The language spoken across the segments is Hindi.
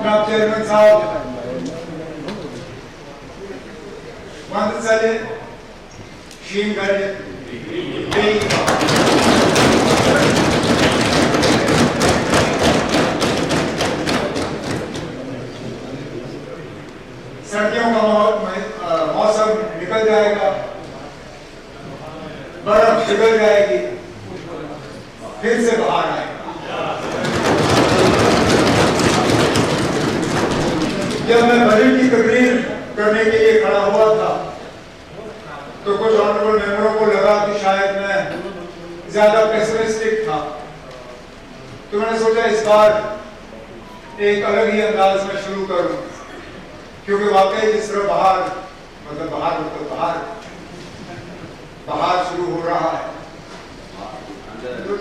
जनाब चेयरमैन साहब मंदसले शीमगढ़ सर्दियों का मौसम निकल जाएगा, बर्फ पिघल जाएगी, फिर से बाहर आएगा। जब मैं बजट की तकरीर करने के लिए खड़ा हुआ था तो कुछ ऑनरेबल मेंबरों को लगा कि शायद मैं ज्यादा पेसिमिस्टिक था, तो मैंने सोचा इस बार एक अलग ही अंदाज में शुरू करूं, क्योंकि वाकई जिस तरह बाहर शुरू हो रहा है तो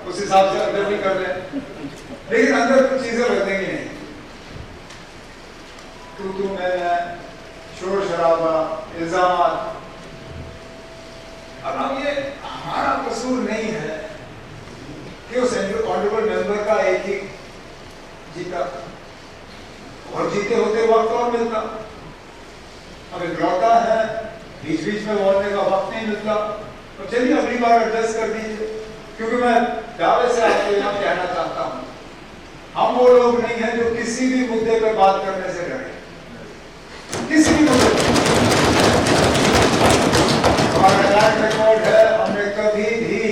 उस हिसाब से अंदर भी कर रहे, लेकिन अंदर कुछ चीजें बदलेंगी नहीं। तू मैं शोर शराबा इल्जामात, अब ये हमारा कसूर नहीं है कि उस ऑनरेबल मेंबर का एक ही जीता और जीते होते वक्त और मिलता, अब इकलौता है, बीच बीच में बोलने का वक्त नहीं मिलता, तो चलिए अगली बार एडजस्ट कर दीजिए। क्योंकि मैं दावे से आपको यहाँ कहना चाहता हूँ, हम वो लोग नहीं हैं जो किसी भी मुद्दे पर बात करने से डरे, किसी भी मुद्दे पर। हमारा ट्रैक रिकॉर्ड है, हमने कभी भी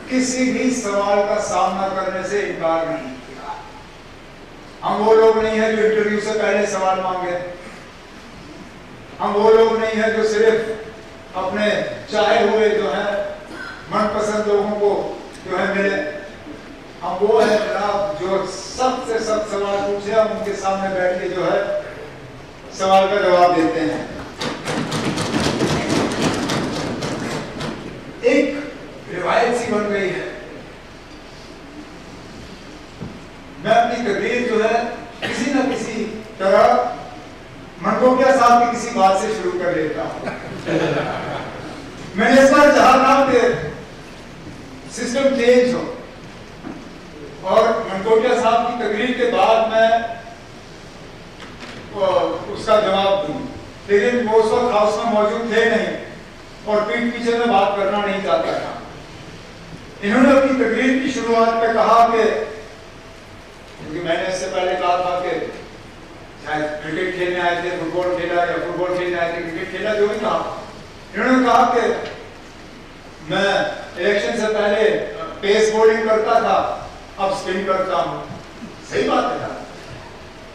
किसी भी सवाल का सामना करने से इनकार नहीं किया। हम वो लोग नहीं हैं जो इंटरव्यू से पहले सवाल मांगे, हम वो लोग नहीं हैं जो सिर्फ अपने चाहे हुए जो है मनपसंद लोगों को जो है मिले। हम वो है जनाब जो सबसे सब सवाल पूछे, हम उनके सामने बैठ के जो है सवाल का जवाब देते हैं। एक रिवायत सी बन गई है, मैं अपनी तकरीर जो है किसी न किसी तरह मनकोटिया साहब की किसी बात से शुरू कर लेता हूं। मैंने इस बार चाहा था कि सिस्टम चेंज हो और मनकोटिया साहब की तकरीर के बाद मैं उसका जवाब दूं, लेकिन वो उस वक्त हाउस में मौजूद थे नहीं और पीठ पीछे में बात करना नहीं चाहता था। इन्होंने अपनी तकरीर की शुरुआत में कहा कि, क्योंकि मैंने इससे पहले कहा था कि शायद क्रिकेट खेलने आए थे, फुटबॉल खेला या फुटबॉल खेलने आए थे, क्रिकेट खेला, जो भी था। इन्होंने कहा कि मैं इलेक्शन से पहले पेस बॉलिंग करता था, अब स्पिन करता हूं। सही बात है,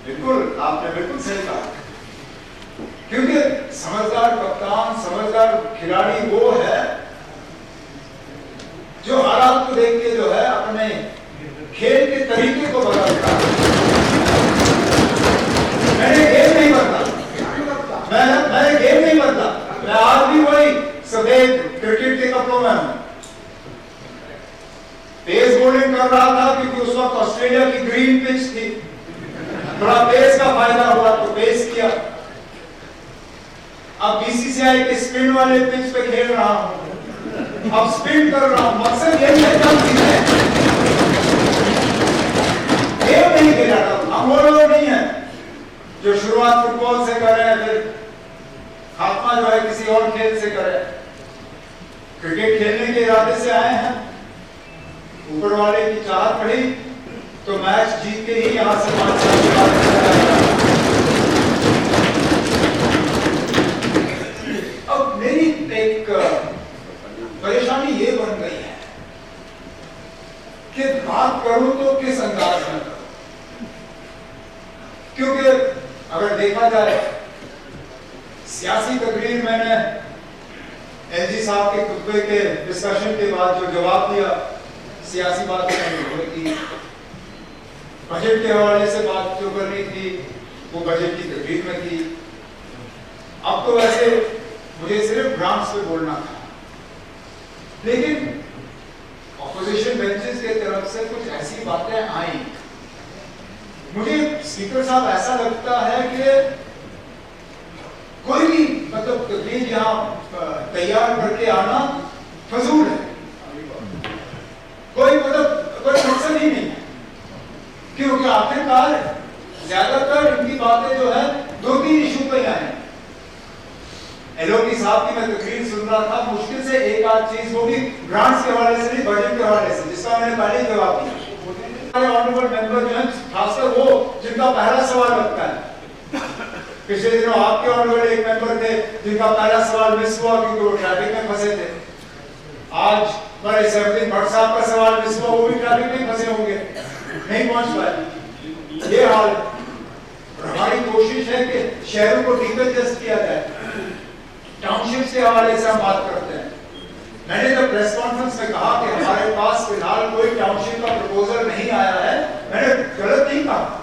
बिल्कुल आपने बिल्कुल सही कहा, क्योंकि समझदार कप्तान, समझदार खिलाड़ी वो है जो हालात को देख के जो है अपने खेल के तरीके को बदलता है। मैंने गेम नहीं बदला, मैं गेम नहीं बदला, मैं आज भी वही सफेद क्रिकेट के कपड़ों में हूं। पेस बॉलिंग कर रहा था क्योंकि उस वक्त ऑस्ट्रेलिया की ग्रीन पिच थी, थोड़ा पेस का फायदा हुआ तो पेस किया। अब बीसीसीआई के स्पिन वाले पिच पे खेल रहा हूं, अब स्पिन कर रहा हूं, मकसद यही है कम चीजें गेम नहीं खेला था। हम वो लोग नहीं है जो शुरुआत फुटबॉल से कर रहे हैं, फिर खात्मा जो है किसी और खेल से करे। क्रिकेट खेलने के इरादे से आए हैं, ऊपर वाले की चाहत पड़ी तो मैच जीत के ही यहां से 5 साल के बाद। अब मेरी एक परेशानी ये बन गई है कि बात करूं तो किस अंदाज में करूं, क्योंकि अगर देखा जाए सियासी तकरीर मैंने एलजी साहब के खुतबे के डिस्कशन के बाद जो जवाब दिया, सियासी बात मैंने की, बजट के हवाले से बात जो करनी थी वो बजट की तकरीर में की। अब तो वैसे मुझे सिर्फ ग्रांट्स पे बोलना था, लेकिन ऑपोजिशन बेंचेस की तरफ से कुछ ऐसी बातें आई, मुझे स्पीकर साहब ऐसा लगता है कि कोई भी मतलब तकरीर यहाँ तैयार करके आना फजूल है, कोई मतलब कोई मकसद ही नहीं है, क्योंकि आखिरकार ज्यादातर इनकी बातें जो है 2-3 इशू पे हैं। एलओपी साहब की मैं तकरीर सुन रहा था, मुश्किल से एक आध चीज, वो भी ग्रांट्स के हवाले से नहीं, बजट के हवाले से, जिसका मैंने पहले जवाब दिया। ऑनरेबल मेंबर जो है, खासकर वो जिनका पहला सवाल लगता है। पिछले दिनों आपके ऑनरेबल एक मेंबर थे जिनका पहला सवाल मिस हुआ क्योंकि वो ट्रैफिक में फंसे थे। आज हमारे सरदीन भट्ट साहब का सवाल मिस हुआ, वो भी ट्रैफिक में फंसे होंगे, नहीं पहुंच पाए। ये हाल। हमारी कोशिश है कि शहरों को डिकंजेस्ट किया जाए। टाउनशिप के हवाले से हम बात करते हैं। मैंने जब प्रेस कॉन्फ्रेंस में कहा कि हमारे पास फिलहाल कोई टाउनशिप का प्रपोजल नहीं आया है, मैंने गलत नहीं कहा।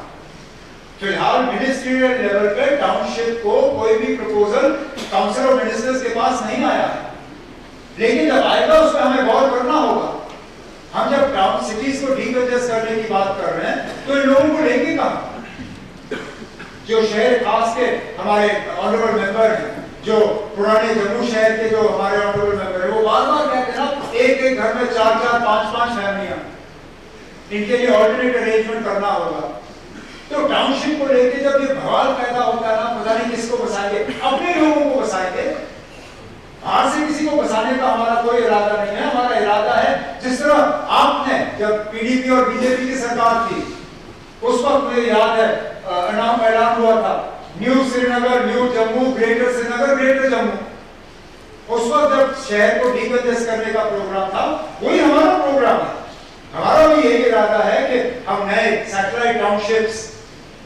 फिलहाल मिनिस्ट्रियल लेवल पे टाउनशिप को कोई भी प्रपोजल काउंसिल ऑफ मिनिस्टर्स के पास नहीं आया है, लेकिन जब आएगा उस पर हमें गौर करना होगा। हम जब टाउन सिटीज को डिकंजेस्ट करने की बात कर रहे हैं तो इन लोगों को लेंगे कहां? जो शहर खास के हमारे ऑनरेबल मेंबर हैं, जो पुराने जम्मू शहर के जो हमारे ऑनरेबल मेंबर हैं, वो बार-बार कहते हैं ना, एक घर में 4-4, 5-5 फैमिलियां, इनके लिए ऑल्टरनेट अरेंजमेंट करना होगा। तो टाउनशिप को लेके जब ये बवाल पैदा होता है ना, पता नहीं किसको बसाएंगे, अपने लोगों को बसाएंगे, बाहर से किसी को बसाने का हमारा कोई इरादा नहीं है। हमारा इरादा है, जिस तरह आपने जब पीडीपी और बीजेपी की सरकार थी, उस वक्त मुझे याद है ऐलान हुआ था, new Srinagar, new Jammu, greater Srinagar, greater Jammu. उस वक्त जब शहर को डिकंजेस्ट करने का प्रोग्राम था, वही हमारा प्रोग्राम है। हमारा भी यही इरादा है कि हम नए सैटेलाइट टाउनशिप्स,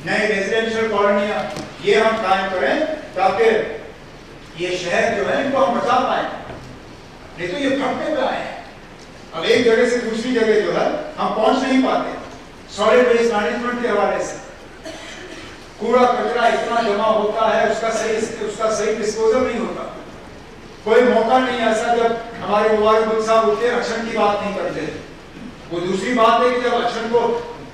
नए रेजिडेंशियल कॉलोनियां, ये हम कायम करें ताकि ये शहर जो है इनको हम बचा पाए। नहीं तो ये फटने पे आए हैं। अब एक जगह से दूसरी जगह जो है हम पहुंच नहीं पाते। सॉलिड वेस्ट मैनेजमेंट के हवाले से कूड़ा कचरा इतना जमा होता है, उसका सही डिस्पोजल नहीं होता। कोई मौका नहीं ऐसा जब हमारे मुबारक साहब उठते अक्षण की बात नहीं करते। वो दूसरी बात है कि जब अक्षण को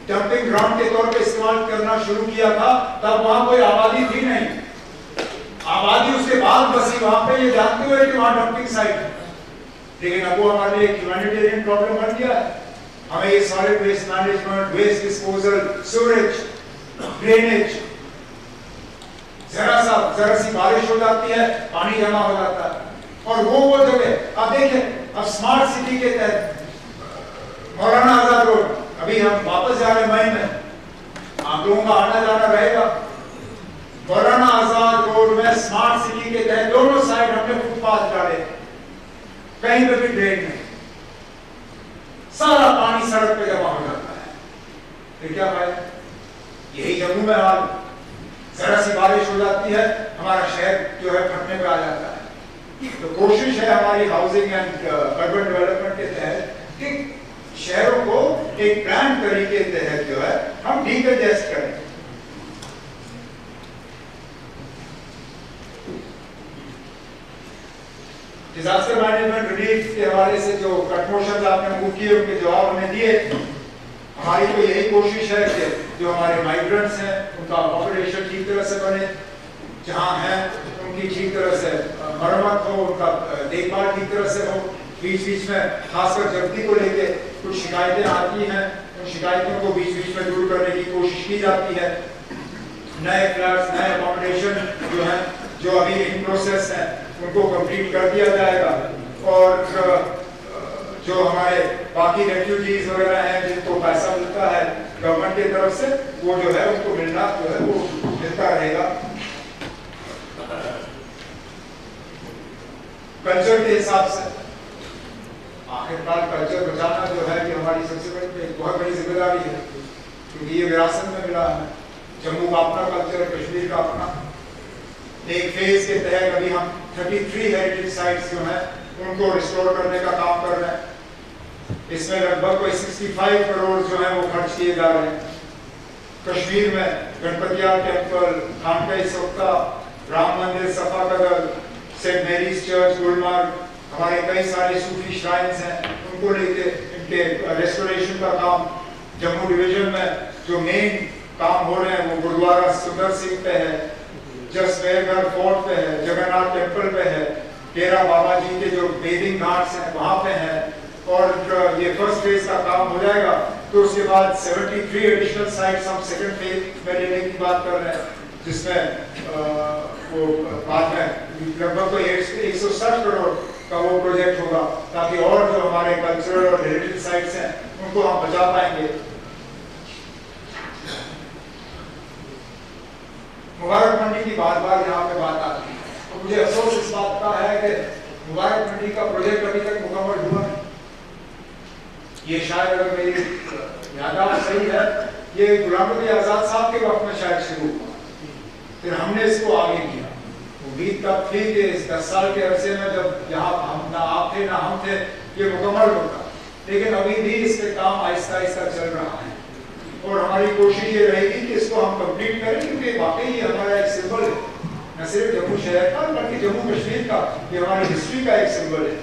डंपिंग ग्राउंड के तौर पे इस्तेमाल करना शुरू किया था, तब वहां कोई आबादी थी नहीं। आबादी उसके बाद बसी वहां पे, ये जानते हुए कि वहां डंपिंग साइट है। लेकिन अब वो हमारे लिए एक ह्यूमैनिटेरियन प्रॉब्लम बन गया है। हमें ये solid waste management, waste disposal, sewerage, drainage, जरा सी बारिश हो जाती है, पानी जमा हो जाता है। और वो जगह अब देखिए, अब स्मार्ट सिटी के तहत मौलाना आजाद रोड, अभी हम वापस जा रहे हैं मई में, आप लोगों का आना जाना रहेगा। मौलाना आजाद रोड में स्मार्ट सिटी के तहत दोनों साइड हमने फुटपाथ डाले, कहीं पे भी ड्रेन नहीं, सारा पानी सड़क पे जमा हो जाता है। फिर क्या फायदा? यही जम्मू में हाल, जरा सी बारिश हो जाती है, हमारा शहर जो है फटने पे आ जाता है। तो कोशिश है हमारी हाउसिंग एंड अर्बन डेवलपमेंट के तहत कि शहरों को एक प्लान तरीके के तहत जो है हम डिकंजेस्ट करें। डिजास्टर मैनेजमेंट रिलीफ के हवाले से जो कटमोशन आपने मूव किए, उनके जवाब हमें दिए। हमारी तो यही कोशिश है कि जो हमारे माइग्रेंट्स हैं उनका पॉपुलेशन ठीक तरह से बने, जहाँ हैं उनकी ठीक तरह से मरम्मत हो, उनका देखभाल ठीक तरह से हो। बीच बीच में खासकर जब्ती को लेके कुछ शिकायतें आती हैं, उन शिकायतों को बीच बीच में दूर करने की कोशिश की जाती है। नए फ्लैट्स, नए अकोमोडेशन जो हैं, जो अभी इन प्रोसेस हैं, उनको कंप्लीट कर दिया जाएगा। और जो हमारे बाकी रेफ्यूजीज वगैरह हैं जिनको पैसा मिलता है गवर्नमेंट की तरफ से, वो जो है उनको मिलना जो है वो मिलता रहेगा। कल्चर के हिसाब से आखिरकार कल्चर बचाना जो है कि हमारी सबसे बड़ी बहुत बड़ी जिम्मेदारी है, क्योंकि ये विरासत में मिला है। जम्मू का अपना कल्चर, कश्मीर का अपना। एक फेज के तहत अभी हम 33 हेरिटेज साइट्स जो हैं उनको रिस्टोर करने का काम कर रहे हैं। इसमें लगभग कोई 65 करोड़ जो है वो खर्च किए जा रहे हैं। कश्मीर में गणपतिया टेम्पल, खानका सोख्ता, राम मंदिर, सफा कदल, सेंट मेरीज चर्च, गुलमर्ग, हमारे कई सारे सूफी श्राइन्स हैं, उनको लेके इनके रेस्टोरेशन का काम। जम्मू डिवीजन में जो मेन काम हो रहे हैं वो गुरुद्वारा सुंदर सिंह पे है, जसमेरगढ़ फोर्ट पे है, जगन्नाथ टेम्पल पे है, टेरा बाबा जी के जो बेदिंग घाट्स हैं वहां पे है। और ये फर्स्ट फेज का काम हो जाएगा तो उसके बाद 73 एडिशनल साइट्स हम सेकंड फेज में लेने की बात कर रहे हैं, जिसमें वो बाद में लगभग तो 160 करोड़ का वो प्रोजेक्ट होगा, ताकि और जो हमारे कल्चरल और हेरिटेज साइट्स हैं उनको हम बचा पाएंगे। मुबारक मंडी की बार बार यहाँ पे बात आती है, तो मुझे अफसोस इस बात का है कि मुबारक मंडी का प्रोजेक्ट अभी तक मुकम्मल हुआ नहीं। ये शायद अगर मेरी याददाश्त सही है, ये गुलाम नबी आजाद साहब के वक्त में शायद शुरू हुआ, फिर हमने इसको आगे किया। उम्मीद तब थी कि इस 10 साल के अरसे में जब यहाँ हम ना आप थे ना हम थे, ये मुकम्मल होगा, लेकिन अभी भी इस पे काम आहिस्ता आहिस्ता चल रहा है और हमारी कोशिश ये रहेगी कि इसको हम कंप्लीट करें, क्योंकि वाकई ये हमारा एक सिंबल है, न सिर्फ जम्मू शहर का बल्कि जम्मू कश्मीर का, ये हमारी हिस्ट्री का एक सिंबल है।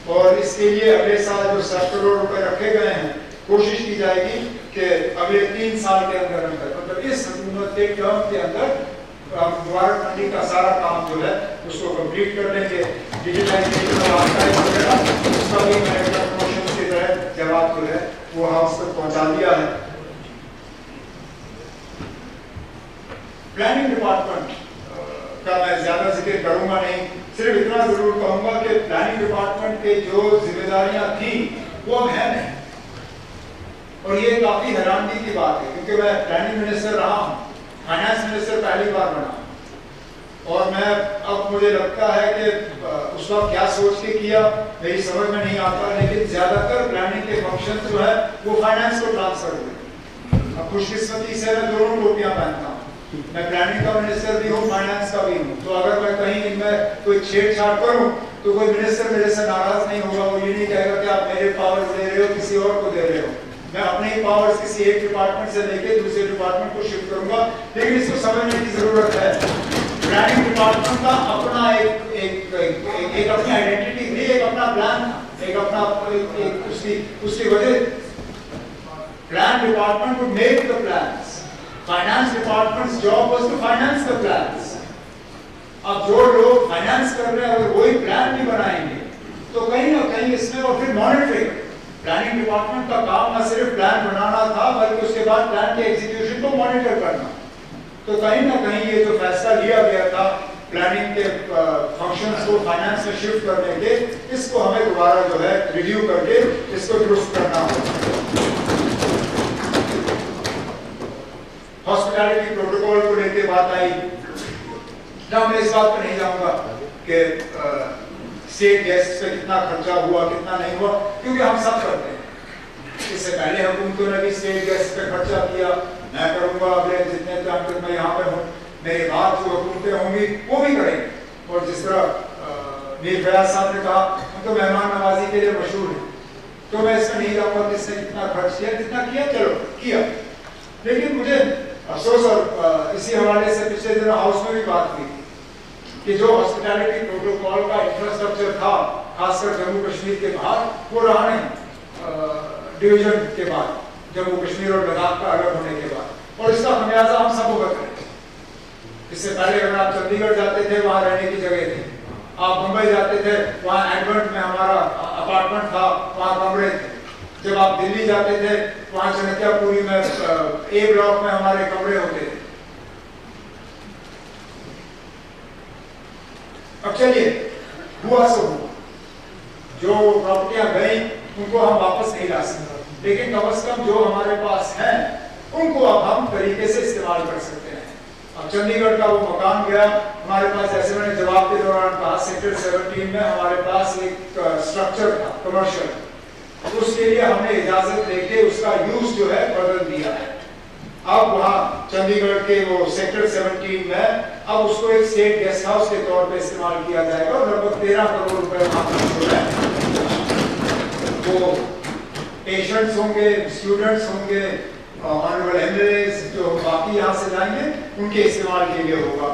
और इसके लिए अगले साल जो 60 करोड़ रुपए रखे गए हैं, कोशिश की जाएगी कि अगले 3 साल के अंदर मतलब इस हुकूमत के टर्म के अंदर मुबारक मंडी का सारा काम जो है उसको कंप्लीट कर लेंगे। डिजिटलाइजेशन उसका भी मैंने प्रमोशन के तहत जवाब जो है वो हाउस तक पहुंचा दिया है। प्लानिंग डिपार्टमेंट का मैं ज्यादा जिक्र करूंगा नहीं, सिर्फ इतना जरूर कहूंगा कि प्लानिंग डिपार्टमेंट के जो जिम्मेदारियां थी वो अब है नहीं, और ये काफी हैरानगी की बात है, क्योंकि मैं प्लानिंग मिनिस्टर रहा हूँ, फाइनेंस मिनिस्टर पहली बार बना, और मैं अब मुझे लगता है कि उस वक्त क्या सोच के किया मेरी समझ में नहीं आता, लेकिन ज्यादातर प्लानिंग के फंक्शन जो है वो फाइनेंस को ट्रांसफर हुए। अब खुशकिस्मती से मैं दोनों टोपियां पहनता हूँ, मैं प्लानिंग का मिनिस्टर भी हूँ, फाइनेंस का भी हूँ, तो अगर मैं कहीं इनमें कोई छेड़छाड़ करूँ तो कोई मिनिस्टर मेरे से नाराज नहीं होगा, वो ये नहीं कहेगा कि आप मेरे पावर्स दे रहे हो किसी और को दे रहे हो। मैं अपने ही पावर्स किसी एक डिपार्टमेंट से लेके दूसरे डिपार्टमेंट को शिफ्ट करूंगा, लेकिन इसको समझने की जरूरत है। प्लानिंग डिपार्टमेंट का अपना एक अपनी आइडेंटिटी थी, एक अपना प्लान, एक अपना उसकी वजह। Plan department would make the plans. Finance department's job was to finance the plans. अब जो लोग फाइनेंस कर रहे हैं अगर वही प्लान भी बनाएंगे तो कहीं ना कहीं इसमें, और फिर मॉनिटरिंग, प्लानिंग डिपार्टमेंट का काम न सिर्फ प्लान बनाना था बल्कि उसके बाद प्लान के एग्जीक्यूशन को मॉनिटर करना। तो कहीं ना कहीं ये जो फैसला लिया गया था प्लानिंग के फंक्शंस को फाइनेंस में शिफ्ट करने के, इसको हमें दोबारा जो है रिव्यू करके इसको दुरुस्त करना होगा। हॉस्पिटैलिटी प्रोटोकॉल को लेकर बात आई, ना मैं इस बात पर नहीं जाऊंगा कि स्टेट गेस्ट पे कितना खर्चा हुआ कितना नहीं हुआ, क्योंकि हम सब करते हैं। इससे पहले हुकूमतों ने भी स्टेट गेस्ट पे खर्चा किया, मैं करूंगा अगले जितने टाइम तक मैं यहाँ पे हूँ, मेरे बाद जो हुकूमतें होंगी वो भी करेंगे। और जिस तरह मीर फयाज साहब ने कहा, हम तो मेहमान नवाजी के लिए मशहूर है, तो मैं इसमें नहीं जाऊंगा किसने कितना खर्च किया, जितना किया चलो किया। लेकिन मुझे अफसोस, और इसी हवाले से पिछले दिनों हाउस में भी बात हुई कि जो हॉस्पिटैलिटी प्रोटोकॉल का इंफ्रास्ट्रक्चर था खासकर जम्मू कश्मीर के बाहर, वो रहा नहीं डिवीजन के बाद, जम्मू कश्मीर और लद्दाख का अलग होने के बाद, और इसका खमियाजा हम सब भुगत रहे। इससे पहले अगर आप चंडीगढ़ जाते थे वहाँ रहने की जगह थी, आप मुंबई जाते थे वहाँ एडवर्ट में हमारा अपार्टमेंट था, वहाँ कमरे थे, जब आप दिल्ली जाते थे वहाँ चनकियापुरी में ए ब्लॉक में हमारे कमरे होते थे। अब चलिए, हुआ सो हुआ, जो प्रॉपर्टियां गई उनको हम वापस नहीं ला सकते, लेकिन कम से कम जो हमारे पास है उनको अब हम तरीके से इस्तेमाल कर सकते हैं। अब चंडीगढ़ का वो मकान गया हमारे पास, जैसे मैंने जवाब के दौरान कहा, सेक्टर 17 में हमारे पास एक स्ट्रक्चर था कमर्शियल, उसके लिए हमने इजाजत लेके उसका यूज जो है बदल दिया है। अब वहाँ चंडीगढ़ के वो सेक्टर 17 में अब उसको एक स्टेट गेस्ट हाउस के तौर पे इस्तेमाल किया जाएगा, और लगभग 13 करोड़ रुपए वहाँ पर जो है वो पेशेंट्स होंगे, स्टूडेंट्स होंगे, ऑनरेबल एमएलएस जो बाकी यहाँ से जाएंगे उनके इस्तेमाल के लिए होगा।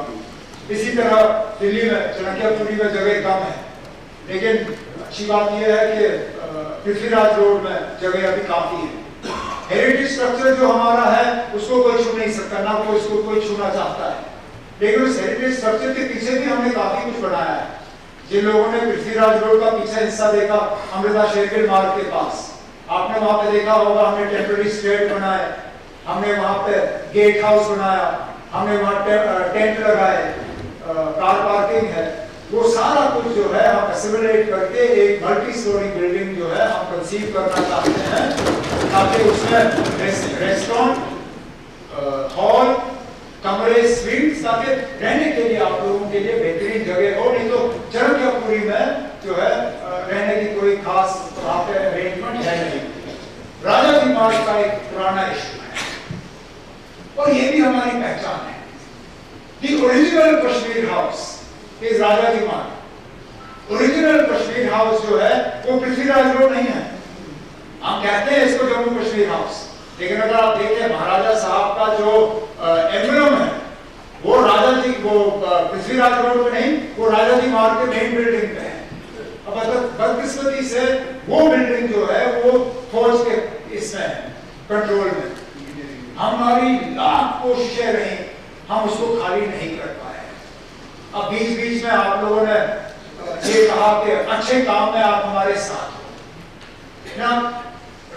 इसी तरह दिल्ली में चनकियापुरी में जगह कम है, लेकिन अच्छी बात यह है कि पृथ्वीराज रोड में जगह अभी काफी है। हेरिटेज स्ट्रक्चर जो हमारा है उसको कोई छू नहीं सकता, ना कोई इसको कोई छूना चाहता है, लेकिन उस हेरिटेज स्ट्रक्चर के पीछे भी हमने काफी कुछ बनाया है। जिन लोगों ने पृथ्वीराज रोड का पीछे हिस्सा देखा, अमृता शेरगिल मार्ग के पास, आपने वहां पे देखा होगा, हमने टेम्पररी स्टेट बनाए, हमने वहां पे गेट हाउस बनाया, हमने वहां टेंट लगाए, कार पार्किंग है, वो सारा कुछ जो है हम एसिमुलेट करके एक मल्टी स्टोरी बिल्डिंग जो है हम कंसीव करना चाहते हैं, ताकि उसमें रेस्टोरेंट, हॉल, कमरे, स्वीट्स, ताकि रहने के लिए आप लोगों के लिए बेहतरीन जगह हो। नहीं तो चरखियापुरी में जो है रहने की कोई खास वहां पे अरेंजमेंट है नहीं। राजा की मार्ग का एक पुराना इशू है और ये भी हमारी पहचान है। The original Kashmir house is राजा की मार्ग। ओरिजिनल कश्मीर हाउस जो है वो पृथ्वीराज रोड नहीं है। हम कहते हैं इसको जम्मू कश्मीर हाउस, लेकिन अगर आप देखें महाराजा साहब का जो एम्ब्लम है वो राजा जी, वो पृथ्वीराज रोड पे नहीं, वो राजा जी मार्ग के मेन बिल्डिंग पे है। अब बदकिस्मती से वो बिल्डिंग जो है वो फौज के इसमें कंट्रोल में, हमारी लाख कोशिशें रही, हम उसको खाली नहीं कर पाए। अब बीच बीच में आप लोगों ने ये कहा कि अच्छे काम में आप हमारे साथ हो ना।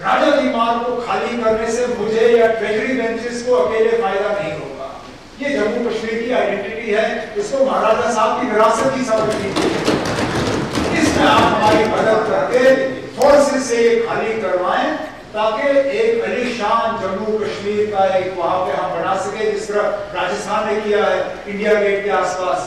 राजा की मार्ग को खाली करने से मुझे या ट्रेजरी बेंचेस को अकेले फायदा नहीं होगा। ये जम्मू कश्मीर की आइडेंटिटी है, इसको महाराजा साहब की विरासत ही समझनी चाहिए। इसमें आप हमारी मदद करके फोर्सेस से ये खाली करवाएं, ताकि एक अलीशान जम्मू कश्मीर का एक वहां पे हम बना सके, जिस तरह राजस्थान ने किया है इंडिया गेट के आसपास।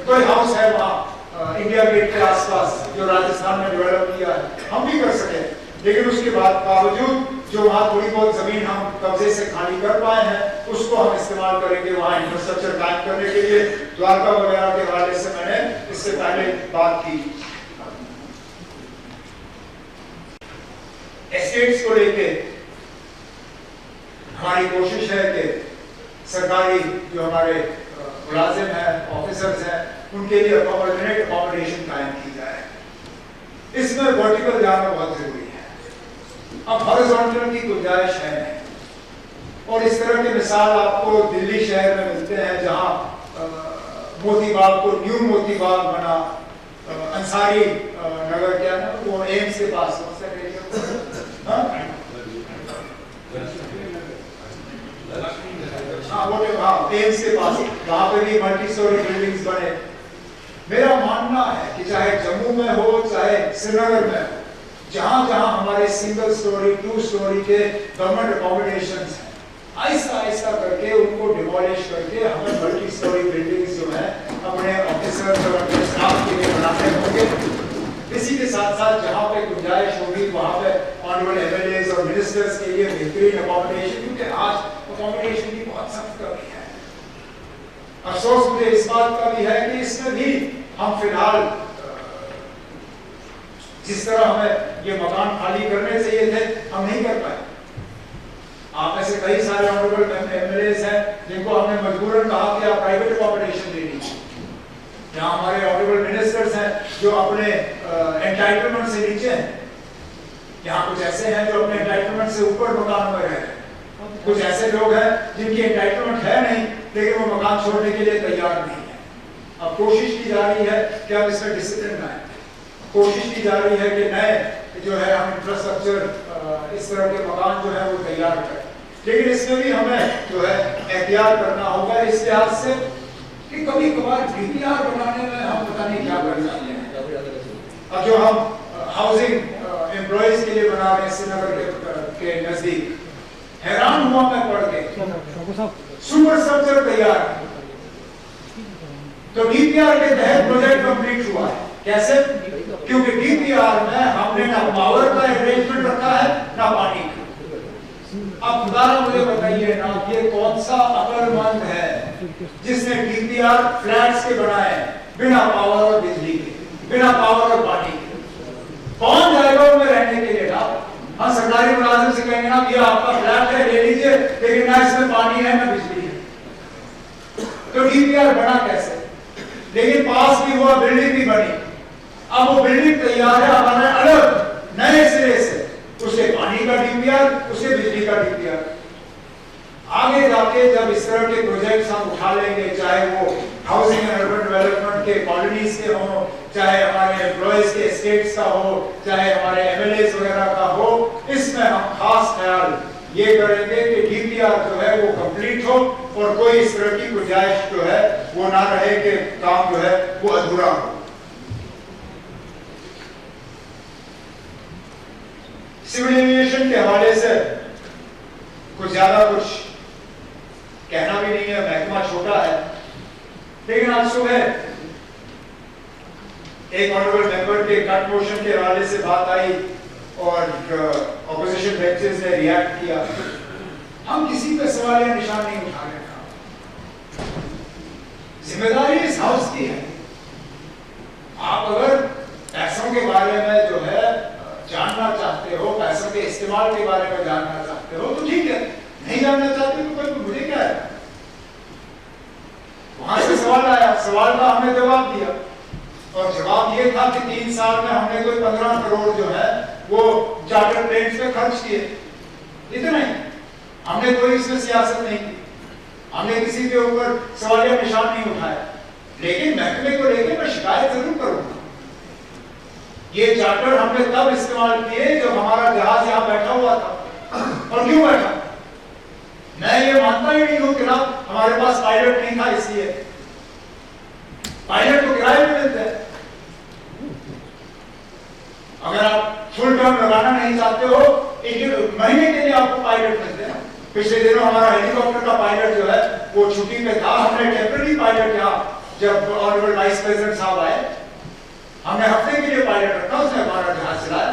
कोई हाउस है वहां इंडिया गेट के आसपास जो राजस्थान में डेवलप किया है, हम भी कर सके। लेकिन उसके बाद बावजूद जो वहां थोड़ी बहुत जमीन हम कब्जे से खाली कर पाए हैं, उसको हम इस्तेमाल करेंगे वहां इंफ्रास्ट्रक्चर कायम करने के लिए। द्वारका वगैरह के हवाले से मैंने इससे पहले बात की। एस्टेट्स को लेके हमारी कोशिश है कि सरकारी जो हमारे मुलाजिम हैं, ऑफिसर्स हैं, उनके लिए ऑल्टरनेट अकोमोडेशन कायम की जाए। इसमें वर्टिकल जाना बहुत जरूरी है। अब हॉरिजॉन्टल की गुंजाइश है नहीं। और इस तरह के मिसाल आपको दिल्ली शहर में मिलते हैं, जहां मोती बाग को न्यू मोती बाग बना, अंसारी नगर क्या ना, वो एम्स के पास एम्स के पास, वहां पे भी मल्टी स्टोरी बिल्डिंग्स बने। मेरा मानना है कि चाहे जम्मू में हो चाहे श्रीनगर में हो, जहां जहां हमारे सिंगल स्टोरी, टू स्टोरी के गवर्नमेंट अकोमोडेशंस हैं, आहिस्ता आहिस्ता करके उनको डिमोलिश करके हमें मल्टी स्टोरी बिल्डिंग्स जो है अपने ऑफिसर्स और अपने स्टाफ के लिए बनाने होंगे। इसी के साथ साथ जहां पे गुंजाइश होगी वहां पे ऑनरेबल एमएलएज और मिनिस्टर्स के लिए बेहतरीन अकोमोडेशन, क्योंकि आज अकोमोडेशन की बहुत सख्त कमी है। अफसोस मुझे इस बात का भी है कि इसमें भी हम फिलहाल जिस तरह हमें ये मकान खाली करने चाहिए थे, हम नहीं कर पाए। आप में से कई सारे ऑनरेबल एमएलएज हैं जिनको हमने मजबूरन कहा कि आप प्राइवेट अकोमोडेशन ले लीजिए। यहाँ हमारे ऑनरेबल मिनिस्टर्स हैं जो अपने एंटाइटलमेंट से नीचे हैं। यहाँ कुछ ऐसे हैं जो अपने एंटाइटलमेंट से ऊपर मकान में रह रहे हैं। कुछ ऐसे लोग हैं जिनकी एंटाइटलमेंट है नहीं, लेकिन वो मकान छोड़ने के लिए तैयार नहीं है। अब कोशिश की जा रही है कि हम इसमें डिसिप्लिन लाएं। कोशिश की जा रही है कि नए जो है हम इंफ्रास्ट्रक्चर इस तरह के मकान जो है वो तैयार करें। लेकिन इसमें भी हमें जो है एहतियात करना होगा, इस लिहाज से कि कभी कभार डीपीआर बनाने में हम पता नहीं क्या कर जाते हैं। अब जो हम हाउसिंग एम्प्लॉइज के लिए बना रहे हैं श्रीनगर के नजदीक, हैरान हुआ मैं पढ़ के, सुपर स्ट्रक्चर तैयार है तो डीपीआर के तहत प्रोजेक्ट कंप्लीट हुआ है। कैसे? क्योंकि डीपीआर में हमने ना पावर का अरेंजमेंट रखा है ना पानी का। अब खुदारा मुझे बताइए ना, ये कौन सा अक्लमंद है जिसने डीपीआर फ्लैट्स के बनाए बिना पावर और बिजली के, बिना पावर और पानी के? कौन जाएगा उनमें रहने के लिए? ना हाँ, सरकारी मुलाजिम से कहेंगे ना कि आपका फ्लैट है ले लीजिए, लेकिन ना इसमें पानी है ना बिजली है। तो डीपीआर बना कैसे? लेकिन पास भी हुआ, बिल्डिंग भी बनी। अब वो बिल्डिंग तैयार है, हमारे अलग नए सिरे से उसके पानी का डीपीआर, उसके बिजली का डीपीआर। आगे जाके जब इस तरह के प्रोजेक्ट्स हम उठा लेंगे, चाहे वो housing and urban development government के कॉलोनीज के हो, चाहे हमारे एम्प्लॉयज के स्टेट्स का हो, चाहे हमारे एमएलए वगैरह का हो, इसमें हम खास ख्याल ये करेंगे कि डीपीआर जो है वो कंप्लीट हो और कोई इस तरह की गुंजाइश जो है वो ना रहे कि काम जो है वो अधूरा हो। सिविल एविएशन के हवाले से कुछ ज्यादा कुछ कहना भी नहीं है, महकमा छोटा है, लेकिन आज सुबह एक ऑनरेबल मेंबर के कट मोशन के हवाले से बात आई और ऑपोजिशन बेंचेस ने रिएक्ट किया। हम किसी पे सवाल या निशान नहीं उठा रहे हैं, जिम्मेदारी इस हाउस की है। आप अगर पैसों के बारे में जो है जानना चाहते हो, पैसों के इस्तेमाल के बारे में जानना चाहते हो तो ठीक है, नहीं जानना चाहते तो कोई मुझे क्या है। वहां से सवाल आया, सवाल का हमने जवाब दिया और जवाब ये था कि 3 साल में हमने कोई 15 करोड़ जो है वो चार्टर प्लेन्स पे खर्च किए, इतना ही। हमने कोई इसमें सियासत नहीं की, हमने किसी के ऊपर सवाल या निशान नहीं उठाया, लेकिन महकमे को लेकर मैं शिकायत जरूर करूंगा। ये चार्टर हमने तब इस्तेमाल किए जब हमारा जहाज यहाँ बैठा हुआ था। और क्यों बैठा? मैं ये मानता ही नहीं हूं कि ना हमारे पास पायलट नहीं था इसलिए। पायलट तो किराए पे मिलते हैं। अगर आप फुल टर्म लगाना नहीं चाहते हो, एक महीने के लिए आपको पायलट मिलते हैं। पिछले दिनों हमारा हेलीकॉप्टर का पायलट जो है वो छुट्टी पे था, हमने टेम्पररी पायलट यहाँ जब ऑनरेबल वाइस प्रेसिडेंट साहब आए, हमने हफ्ते के लिए पायलट रखा, उसने हमारा जहाज चलाया।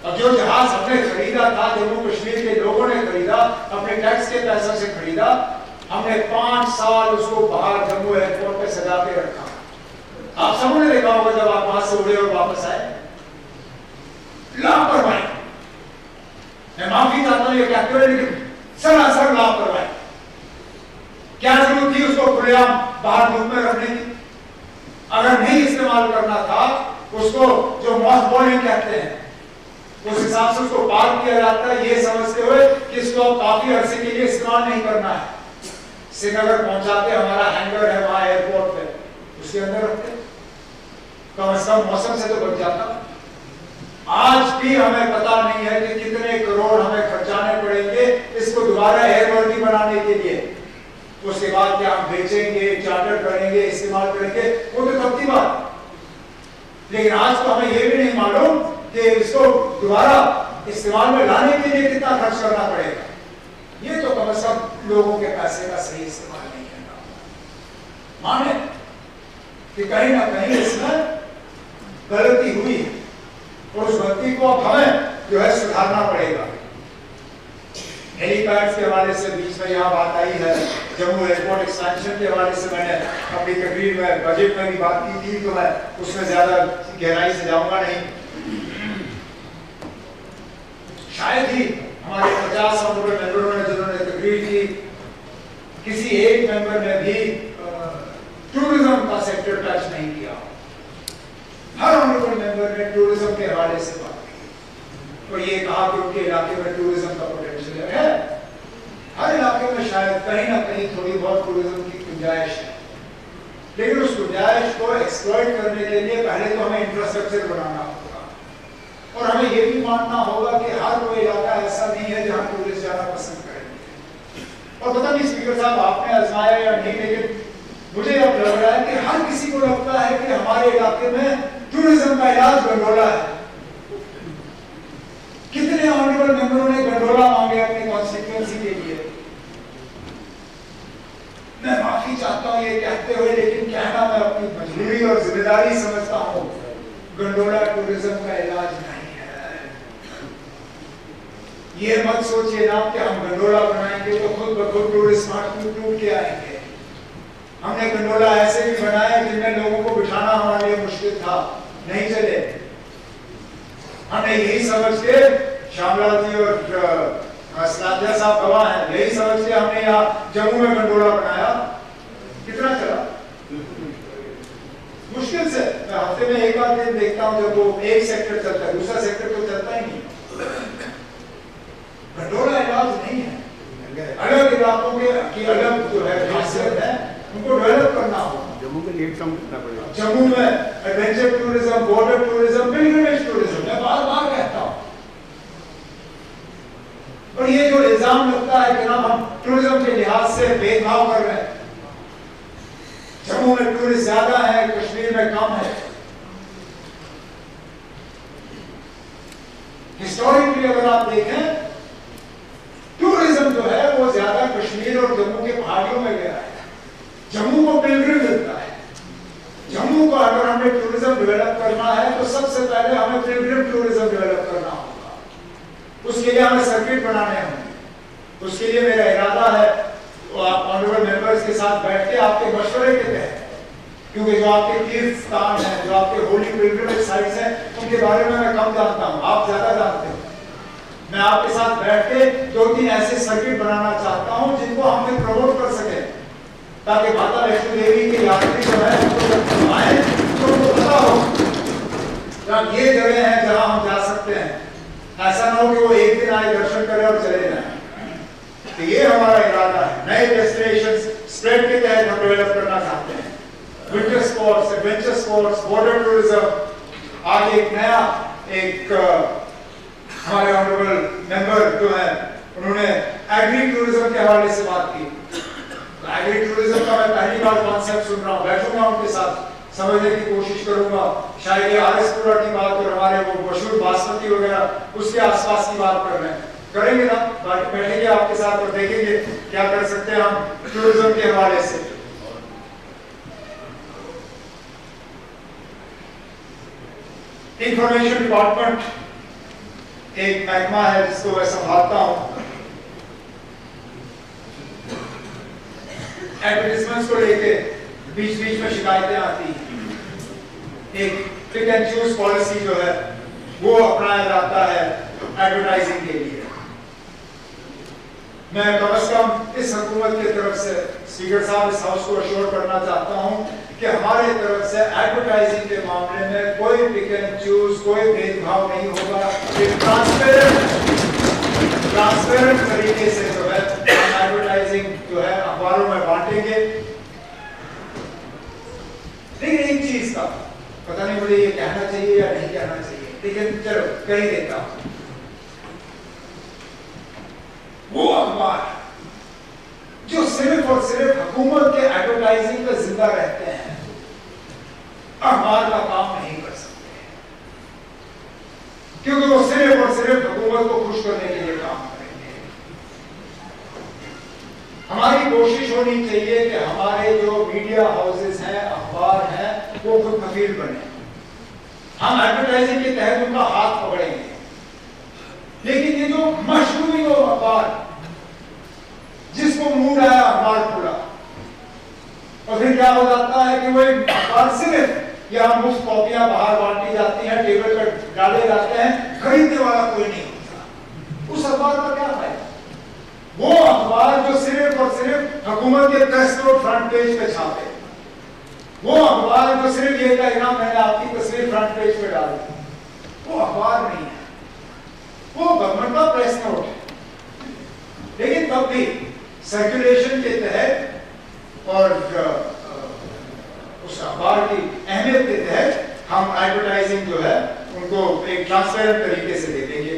और जो जहाज हमने खरीदा था, जम्मू कश्मीर के लोगों ने खरीदा, अपने टैक्स के पैसों से खरीदा, हमने 5 साल उसको बाहर जम्मू एयरपोर्ट पे सजा के रखा। आप सबों ने देखा होगा जब आप वहां से उड़े और वापस आए, लापरवाही। मैं माफी चाहता हूं ये कहते हुए, लेकिन सरासर लापरवाही। क्या जरूरत थी उसको खुलेआम बाहर धूप में रखने की? अगर नहीं इस्तेमाल करना था उसको, जो मॉथबॉलिंग कहते हैं, उस हिसाब से उसको पार्क किया जाता है, ये समझते हुए कि इसको अब काफी अरसे के लिए इस्तेमाल नहीं करना है। श्रीनगर पहुंचाते, हमारा हैंगर है वहां एयरपोर्ट पे, उसके अंदर रखते, कम से कम मौसम से तो बच जाता। आज भी हमें पता नहीं है कि कितने करोड़ हमें खर्चाने पड़ेंगे इसको दोबारा एयरवर्दी बनाने के लिए। उसके बाद क्या हम बेचेंगे, चार्टर करेंगे, इस्तेमाल करेंगे, वो तो तब की बात। लेकिन आज तो हमें ये भी नहीं मालूम कि इसको दोबारा इस्तेमाल में लाने के लिए कितना खर्च करना पड़ेगा। ये तो कम से कम लोगों के पैसे का सही इस्तेमाल नहीं करना। माने कि कहीं ना कहीं इसमें गलती हुई है और उस गलती को अब हमें जो है सुधारना पड़ेगा। हेलीपैड के हवाले से बीच में यहाँ बात आई है, जम्मू एयरपोर्ट एक्सपेंशन के हवाले से मैंने अपनी तकरीर में बजट में भी बात की थी, तो मैं उसमें ज्यादा गहराई से जाऊंगा नहीं। शायद ही हमारे 50 ऑनरेबल मेंबरों ने जिन्होंने तकरीर की, किसी एक मेंबर ने भी टूरिज्म का सेक्टर टच नहीं किया। हर ऑनरेबल मेंबर ने टूरिज्म के हवाले से बात की और ये कहा कि उनके इलाके में टूरिज्म का पोटेंशियल है। हर इलाके में शायद कहीं ना कहीं थोड़ी बहुत टूरिज्म की गुंजाइश है, लेकिन उस गुंजाइश को एक्सप्लॉइट करने के लिए पहले तो हमें इंफ्रास्ट्रक्चर बनाना होगा और हमें यह भी मानना होगा कि हर कोई इलाका ऐसा नहीं है जहां टूरिस्ट जाना पसंद करेंगे। और पता नहीं स्पीकर साहब आपने आजमाया या नहीं, लेकिन मुझे अब लग रहा है कि हर किसी को लगता है कि हमारे इलाके में टूरिज्म का इलाज गंडोला है। कितने ऑनरेबल मेंबरों ने गंडोला मांगे अपनी कॉन्स्टिट्यूएंसी के लिए? मैं माफी चाहता हूं ये कहते हुए, लेकिन कहना मैं अपनी मजबूरी और जिम्मेदारी समझता हूं, गंडोला टूरिज्म का इलाज नहीं है। ये मत सोचिए ना कि हम गंडोला बनाएंगे तो खुद ब खुद टूरिस्ट मार्ट टूट के आएंगे। हमने गंडोला ऐसे भी बनाए जिनमें लोगों को बिठाना हमारे लिए मुश्किल था, नहीं चले। हमने यही समझ के, श्यामलाल जी और सलादिया साहब गवाह हैं, यही समझ के हमने यहाँ जम्मू में गंडोला बनाया। कितना चला? मुश्किल से मैं हफ्ते में एक आध दिन देखता हूँ जब वो एक सेक्टर चलता है, दूसरा सेक्टर तो चलता ही नहीं। गंडोला इलाज नहीं है। अलग इलाकों के की अलग जो है खासियत है, उनको डेवलप करना होगा। जम्मू के लिए है कि ना हम टूरिज्म के लिहाज से भेदभाव कर रहे हैं। जम्मू में टूरिस्ट ज्यादा है, कश्मीर में कम है। हिस्टोरिकली अगर आप देखें, टूरिज्म जो है वो ज्यादा कश्मीर और जम्मू के पहाड़ियों में गया है। जम्मू को पिलग्रिम मिलता है। जम्मू को अगर हमें टूरिज्म डेवलप करना है तो सबसे पहले हमें पिलग्रिम टूरिज्म डेवलप करना होगा। उसके लिए हमें सर्किट बनाने होंगे। उसके लिए मेरा इरादा है तो आप ऑनरेबल मेंबर्स के साथ बैठ के आपके मशवरे के तहत, क्योंकि जो आपके तीर्थ स्थान है, जो आपके होली पिलग्रिमेज साइट्स हैं, उनके बारे में मैं कम जानता हूँ, आप ज्यादा जानते हो। मैं आपके साथ बैठ के 2-3 ऐसे सर्किट बनाना चाहता हूँ जिनको हम फिर प्रमोट कर सके, ताकि माता वैष्णो देवी के यात्री जो है उनको आए तो उनको पता हो कि ये जगह है जहां हम जा सकते हैं। ऐसा ना हो कि वो एक दिन आए, दर्शन करें और चले जाएं। तो ये हमारा इरादा है। नए डेस्टिनेशंस स्प्रेड के तहत हम डेवलप करना चाहते हैं। Winter sports, adventure sports, border tourism. आगे एक नया हमारे ऑनरेबल मेंबर जो है उन्होंने एग्री टूरिज्म के हवाले से बात की। तो एग्री टूरिज्म का मैं पहली बार कॉन्सेप्ट सुन रहा हूँ। बैठूंगा उनके साथ, समझने की कोशिश करूंगा। शायद ये आरएसपुरा की बात और हमारे वो मशहूर बासमती वगैरह उसके आसपास की बात कर रहे हैं, करेंगे ना, बैठेंगे आपके साथ और देखेंगे क्या कर सकते हैं हम टूरिज्म के हवाले से। इंफॉर्मेशन डिपार्टमेंट एक महकमा है जिसको मैं संभालता हूं। एडवर्टाइजमेंट्स को लेके बीच बीच में शिकायतें आती हैं। एक पिक एंड चूज पॉलिसी जो है वो अपनाया जाता है एडवर्टाइजिंग के लिए। मैं कम से कम इस हुकूमत की तरफ से स्पीकर साहब इस हाउस को अश्योर करना चाहता हूं कि हमारे तरफ से एडवर्टाइजिंग के मामले में कोई पिक एंड चूज, कोई भेदभाव नहीं होगा। ट्रांसपेरेंट तरीके से जो है एडवर्टाइजिंग जो है अखबारों में बांटेंगे। लेकिन एक चीज का पता नहीं मुझे ये कहना चाहिए या नहीं कहना चाहिए, लेकिन चलो कह ही देता हूं। वो अखबार जो सिर्फ और सिर्फ हुकूमत के एडवर्टाइजिंग पे जिंदा रहते हैं, अखबार का काम नहीं कर सकते, क्योंकि वो सिर्फ और सिर्फ हुकूमत को खुश करने के लिए काम करेंगे। हमारी कोशिश होनी चाहिए कि हमारे जो मीडिया हाउसेस हैं, अखबार हैं, वो खुद कफील बने। हम एडवर्टाइजिंग के तहत उनका हाथ पकड़ेंगे। लेकिन ये जो मशरूमी हो अखबार, जिसको मूड आया अखबार खोला, और फिर क्या हो जाता है कि वो अखबार सिर्फ या मुफ्त कॉपियां बाहर बांटी जाती हैं, टेबल पर डाले जाते हैं, खरीदने वाला कोई नहीं होता। उस अखबार का क्या फायदा? वो अखबार जो सिर्फ और सिर्फ हुकूमत के प्रेस नोट फ्रंट पेज पे छापे, वो अखबार जो सिर्फ ये कहेगा मैंने आपकी तस्वीर फ्रंट पेज पे डाल दी, वो अखबार नहीं है, वो गवर्नमेंट का प्रेस नोट है। लेकिन तब भी सर्कुलेशन के तहत और उस अखबार की अहमियत के तहत हम एडवर्टाइजिंग जो है उनको एक ट्रांसपेरेंट तरीके से दे देंगे।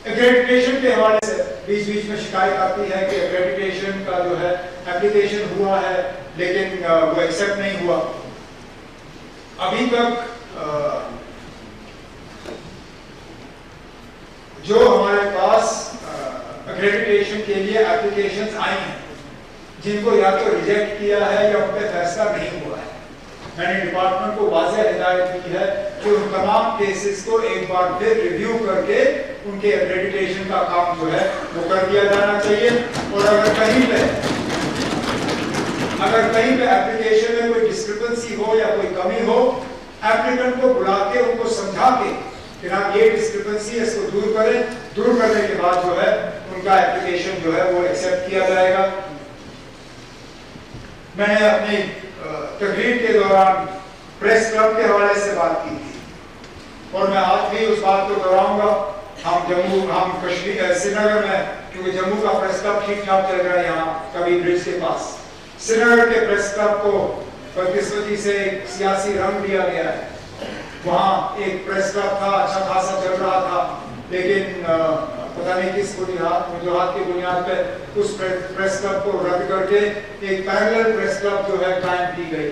एक्रेडिटेशन के हवाले से बीच बीच में शिकायत आती है कि एक्रेडिटेशन का जो है एप्लीकेशन हुआ है लेकिन वो एक्सेप्ट नहीं हुआ। अभी तक जो हमारे पास एक्रेडिटेशन के लिए एप्लीकेशंस आई हैं, जिनको या तो रिजेक्ट किया है या उन पर फैसला नहीं हुआ है, मैंने डिपार्टमेंट को वाज़ेह हिदायत की है कि उन तमाम केसेस को एक बार फिर रिव्यू करके उनके एक्रेडिटेशन का काम जो है वो कर दिया जाना चाहिए। और अगर कहीं पे एप्लीकेशन में कोई डिस्क्रिपेंसी हो या कोई कमी हो, एप्लीकेंट को बुला के उनको समझा के कि ना ये डिस्क्रिपेंसी है, इसको दूर करें। दूर करने के बाद जो है उनका एप्लीकेशन जो है वो एक्सेप्ट किया जाएगा। मैंने अपनी तकरीर के दौरान प्रेस क्लब के हवाले से बात की थी और मैं आज भी उस बात को दोहराऊंगा। हम कश्मीर श्रीनगर में, क्योंकि जम्मू का प्रेस क्लब ठीक ठाक चल रहा है यहाँ कभी ब्रिज के पास, श्रीनगर के प्रेस क्लब को बदकिस्मती से एक सियासी रंग दिया गया है। वहाँ एक प्रेस क्लब था, अच्छा खासा चल रहा था, लेकिन पता नहीं किस वजूहात की बुनियाद पे उस प्रेस क्लब को रद्द करके एक पैरेलल प्रेस क्लब जो है कायम की गई।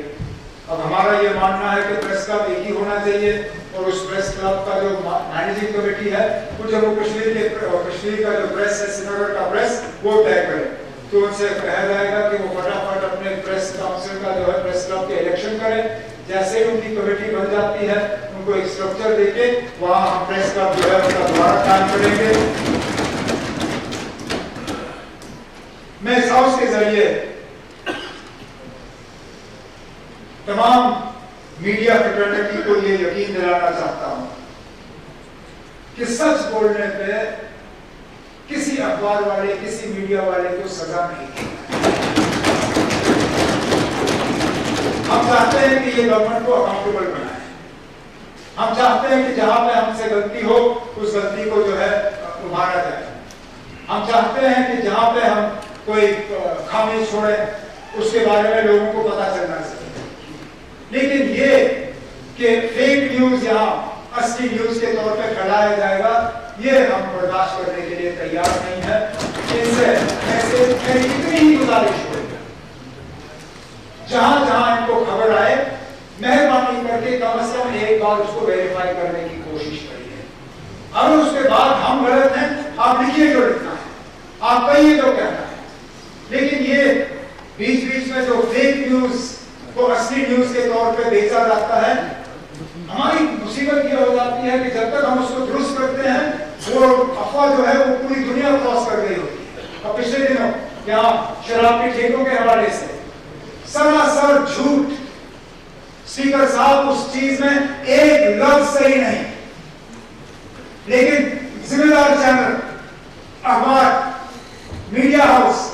अब हमारा ये मानना है कि प्रेस क्लब एक ही होना चाहिए और उस प्रेस क्लब का जो मैनेजिंग कमेटी है वो जम्मू कश्मीर का जो प्रेस है, श्रीनगर का प्रेस, वो तय करे। तो उनसे कहा जाएगा कि वो फटाफट अपने प्रेस काउंसिल का जो है प्रेस क्लब के इलेक्शन करें। जैसे ही उनकी कमेटी बन जाती है उनको एक स्ट्रक्चर देके वहां हम प्रेस क्लब जो है उसका दोबारा काम करेंगे। मैं इस हाउस के जरिए तमाम मीडिया फ्रेटर्निटी को ये यकीन दिलाना चाहता हूं कि सच बोलने पे किसी अखबार वाले, किसी मीडिया वाले को सजा नहीं दी। हम चाहते हैं कि ये गवर्नमेंट को अकाउंटेबल बनाए। हम चाहते हैं कि जहां पे हमसे गलती हो उस गलती को जो है उभारा जाए। हम चाहते हैं कि जहां पे हम कोई खामी छोड़े उसके बारे में लोगों को पता चलना चाहिए। लेकिन ये कि फेक न्यूज यहाँ असली न्यूज के तौर पे फैलाया जाएगा, ये हम बर्दाश्त करने के लिए तैयार नहीं है। इनसे ऐसे इतनी ही गुजारिश होगी, जहां जहां इनको खबर आए मेहरबानी करके कम से कम एक बार उसको वेरीफाई करने की कोशिश करिए। अगर उसके बाद हम गलत हैं, आप लिखिए जो लिखना है, आप कहिए जो कहना है। लेकिन ये बीच बीच में जो फेक न्यूज को असली न्यूज के तौर पे बेचा जाता है, हमारी मुसीबत ये हो जाती है कि जब तक हम उसको दुरुस्त करते हैं वो अफवाह जो है वो पूरी दुनिया क्रॉस कर गई होती है। अब पिछले दिनों यहाँ शराब के ठेकों के हवाले से सरासर झूठ, स्पीकर साहब उस चीज में एक लफ्ज सही नहीं, लेकिन जिम्मेदार चैनल, अखबार, मीडिया हाउस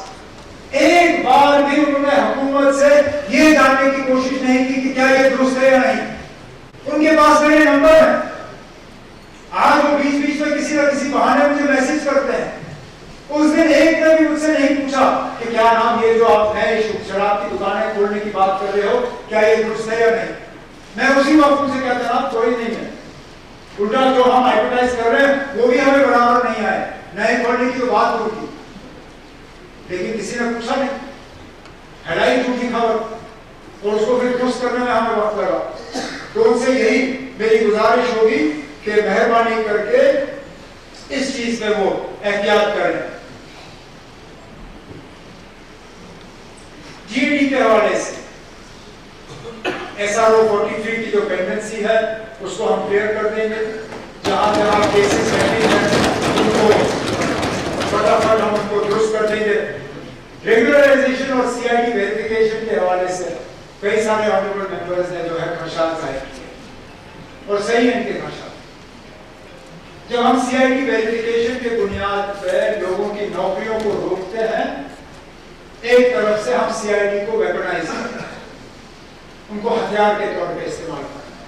एक बार भी उन्होंने हुकूमत से ये जानने की कोशिश नहीं की कि क्या ये दुरुस्त है या नहीं। उनके पास मेरे नंबर है। आज वो बीच बीच में किसी न किसी बहाने मुझे मैसेज करते हैं। उस दिन एक ने भी मुझसे नहीं पूछा कि क्या नाम, ये जो आप नए शराब की दुकानें खोलने की बात कर रहे हो, क्या ये दुरुस्त है या नहीं। मैं उसी वक्त उनसे कहता ना कोई नहीं है, उल्टा जो हम एडवर्टाइज कर रहे हैं वो भी हमें बराबर नहीं आए। नए खोलने की तो बात होगी, लेकिन किसी ने पूछा नहीं, फैलाई झूठी खबर और उसको फिर दुरुस्त करने में हमें वक्त लगा। तो उनसे यही मेरी गुजारिश होगी कि मेहरबानी करके इस चीज में वो एहतियात करें। जीडी के हवाले से SRO 43 की जो पेंडेंसी है उसको हम क्लियर कर देंगे। जहां जहां केसेस पेंडिंग हैं उनको फटाफट हम उनको दुरुस्त कर देंगे। रेगुलराइजेशन और CID वेरिफिकेशन के हवाले से कई सारे ऑनरेबल मेंबर्स ने जो है खदशात जाहिर किए और सही है इनके खदशात। जब हम CID वेरिफिकेशन के बुनियाद पर लोगों की नौकरियों को रोकते हैं, एक तरफ से हम CID को वेपनाइज करते हैं, उनको हथियार के तौर पे इस्तेमाल करते हैं।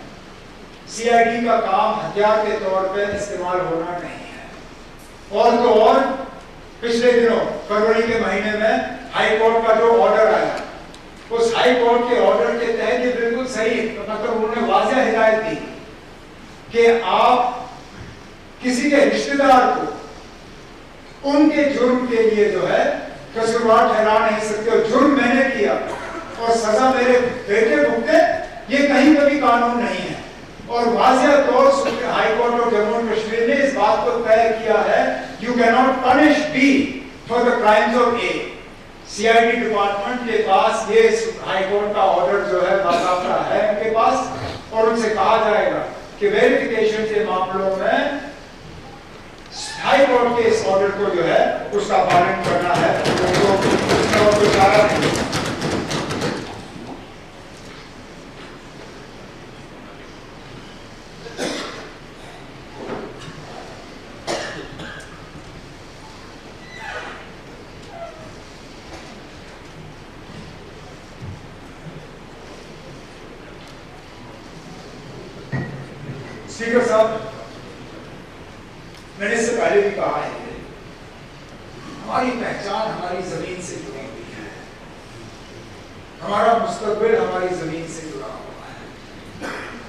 CID का काम हथियार के तौर पे इस्तेमाल होना नहीं है। और तो और पिछले दिनों फरवरी के महीने में हाई कोर्ट का जो ऑर्डर आया, उस हाई कोर्ट के ऑर्डर के तहत ये बिल्कुल सही, मतलब उन्होंने वाज़ेह हिदायत दी कि आप किसी के रिश्तेदार को उनके जुर्म के लिए जो है कसूरवार ठहरा नहीं सकते। जुर्म मैंने किया और सजा मेरे बेटे भुगते, ये कहीं का भी कानून नहीं है। और वाज़ेह तौर से high court of Jammu and Kashmir ने इस बात को तय किया है, you can not punish B for the crimes of A. CID department के पास ये हाई कोर्ट का ऑर्डर जो है बाकायदा है उनके पास, और उनसे कहा जाएगा कि वेरिफिकेशन के मामलों में हाई कोर्ट के इस ऑर्डर को जो है उसका पालन करना है। तो चारा नहीं। स्पीकर साहब, मैंने इससे पहले भी कहा है, हमारी पहचान हमारी जमीन से जुड़ी हुई है, हमारा मुस्तकबिल हमारी जमीन से जुड़ा हुआ है।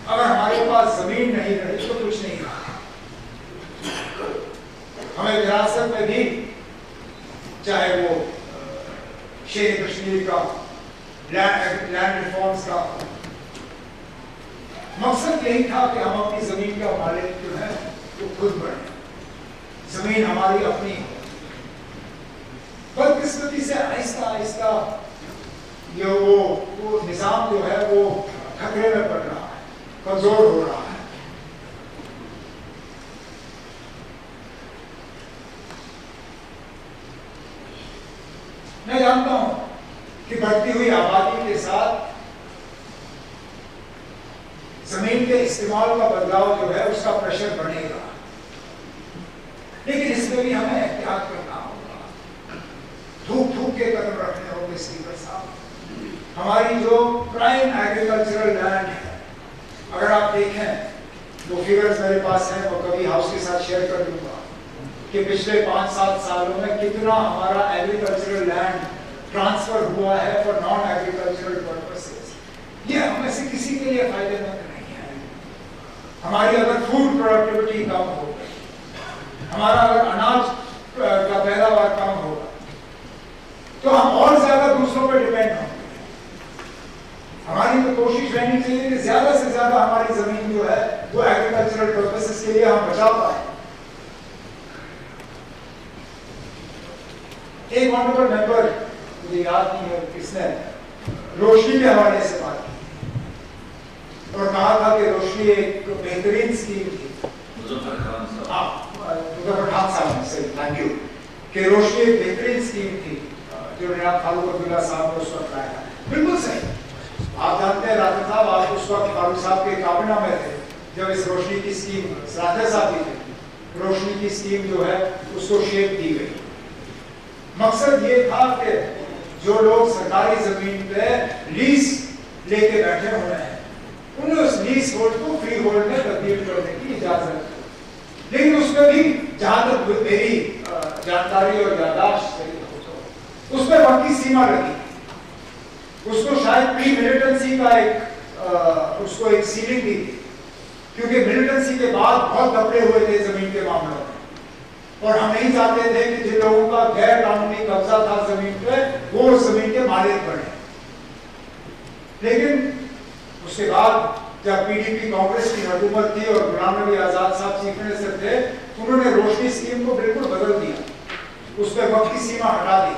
अगर हमारे पास जमीन नहीं रही तो कुछ नहीं रहा। हमें विरासत में भी, चाहे वो शेर कश्मीर का लैंड रिफॉर्म्स का, मकसद यही था कि हम अपनी जमीन का मालिक जो है वो खुद बने, जमीन हमारी अपनी हो। बदकिस्मती से आहिस्ता आहिस्ता ये वो निजाम जो है वो खतरे में पड़ रहा है, कमजोर हो रहा है। मैं जानता हूं कि बढ़ती हुई आबादी के साथ जमीन के इस्तेमाल का बदलाव जो है उसका प्रेशर बढ़ेगा, लेकिन इसमें भी हमें एहतियात करना होगा, थूक थूक के कदम रखने होंगे। स्पीकर साहब, हमारी जो प्राइम एग्रीकल्चरल लैंड है, अगर आप देखें वो फिगर्स मेरे पास हैं, वो कभी हाउस के साथ शेयर कर दूंगा कि पिछले 5-7 सालों में कितना हमारा एग्रीकल्चरल लैंड ट्रांसफर हुआ है फॉर नॉन एग्रीकल्चरल पर्पसेस। ये हमें से किसी के लिए फायदेमंद नहीं है। हमारी अगर फूड प्रोडक्टिविटी कम हो गई, हमारा अगर अनाज का पैदावार कम होगा, तो हम और ज्यादा दूसरों पर डिपेंड होंगे। हमारी तो कोशिश रहनी चाहिए कि ज्यादा से ज्यादा हमारी जमीन जो है वो एग्रीकल्चरल पर्पसेस के लिए हम बचा पाए। एक ऑनरेबल मेंबर, मुझे याद नहीं है किसने, रोशनी के हवाले से बात की और कहा था कि रोशनी एक बेहतरीन स्कीम थी। मुजफ्फर खान साहब से थैंक यू, कि रोशनी एक बेहतरीन स्कीम थी जो जनाब फारूक अब्दुल्ला साहब ने उस वक्त लाया। बिल्कुल सही। आप जानते हैं राजा साहब, आप उस वक्त फारूक साहब के काबिना में थे जब इस रोशनी की स्कीम, राजा साहब भी थे, रोशनी की स्कीम जो है उसको शेप दी गई। मकसद ये था कि जो लोग सरकारी जमीन पे लीज लेके बैठे हुए हैं, उन्हें उस लीज होल्ड को फ्री होल्ड में तब्दील करने की इजाजत है। लेकिन उसमें भी जहां तक मेरी जानकारी और याददाश्त सही हो तो उसमें वक्त की सीमा लगी। उसको शायद प्री मिलिटेंसी का उसको एक सीलिंग दी थी, क्योंकि मिलिटेंसी के बाद बहुत घपले हुए थे जमीन के मामलों में, और हम नहीं चाहते थे कि जिन लोगों का गैर कानूनी कब्जा था जमीन पे, वो उस जमीन के मालिक बने। लेकिन उसके बाद जब पीडीपी कांग्रेस की हुकूमत थी और गुलाम नबी आजाद साहब चीफ मिनिस्टर थे, उन्होंने रोशनी स्कीम को बिल्कुल बदल दिया, उस पर वक्त की सीमा हटा दी,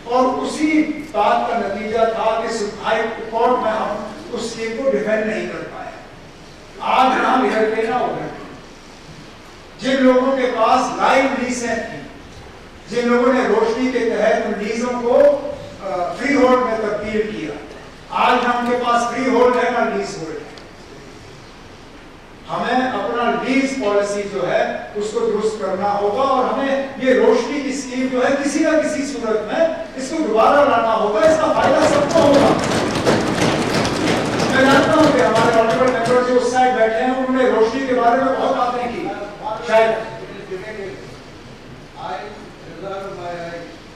और उसी बात का नतीजा था कि हाई कोर्ट में हम उस स्कीम को डिफेंड नहीं कर पाए। आज हम इधर पे ना उधर, जिन लोगों के पास लाइव लीजें थी, जिन लोगों ने रोशनी के तहत उन लीजों को फ्री होल्ड में तब्दील किया, आज ना उनके पास फ्री होल्ड है ना लीज होल्ड है। हमें अपना लीज पॉलिसी जो है उसको दुरुस्त करना होगा, और हमें ये रोशनी की स्कीम जो है किसी ना किसी सूरत में इसको दोबारा लाना होगा। इसका फायदा सबको होगा। मैं जानता हूं कि हमारे ऑनरेबल मेंबर जो उस साइड बैठे हैं, उन्होंने रोशनी के बारे में बहुत बातें की, शायद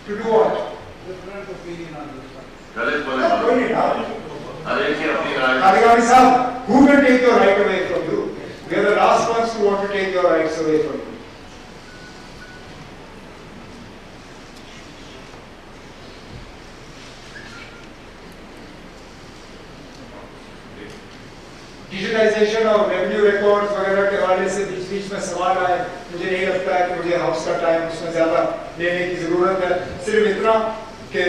to do what? Different opinion on this one. कोई नहीं ना। अधिकारी साहब, who will take your right away from you? We are the last ones who want to take your rights away from you. Digitisation और रेवेन्यू रिकॉर्ड्स वगैरह के हवाले से बीच बीच में सवाल आए। मुझे नहीं लगता है कि मुझे हाउस का टाइम उसमें ज्यादा लेने की जरूरत है। सिर्फ इतना कि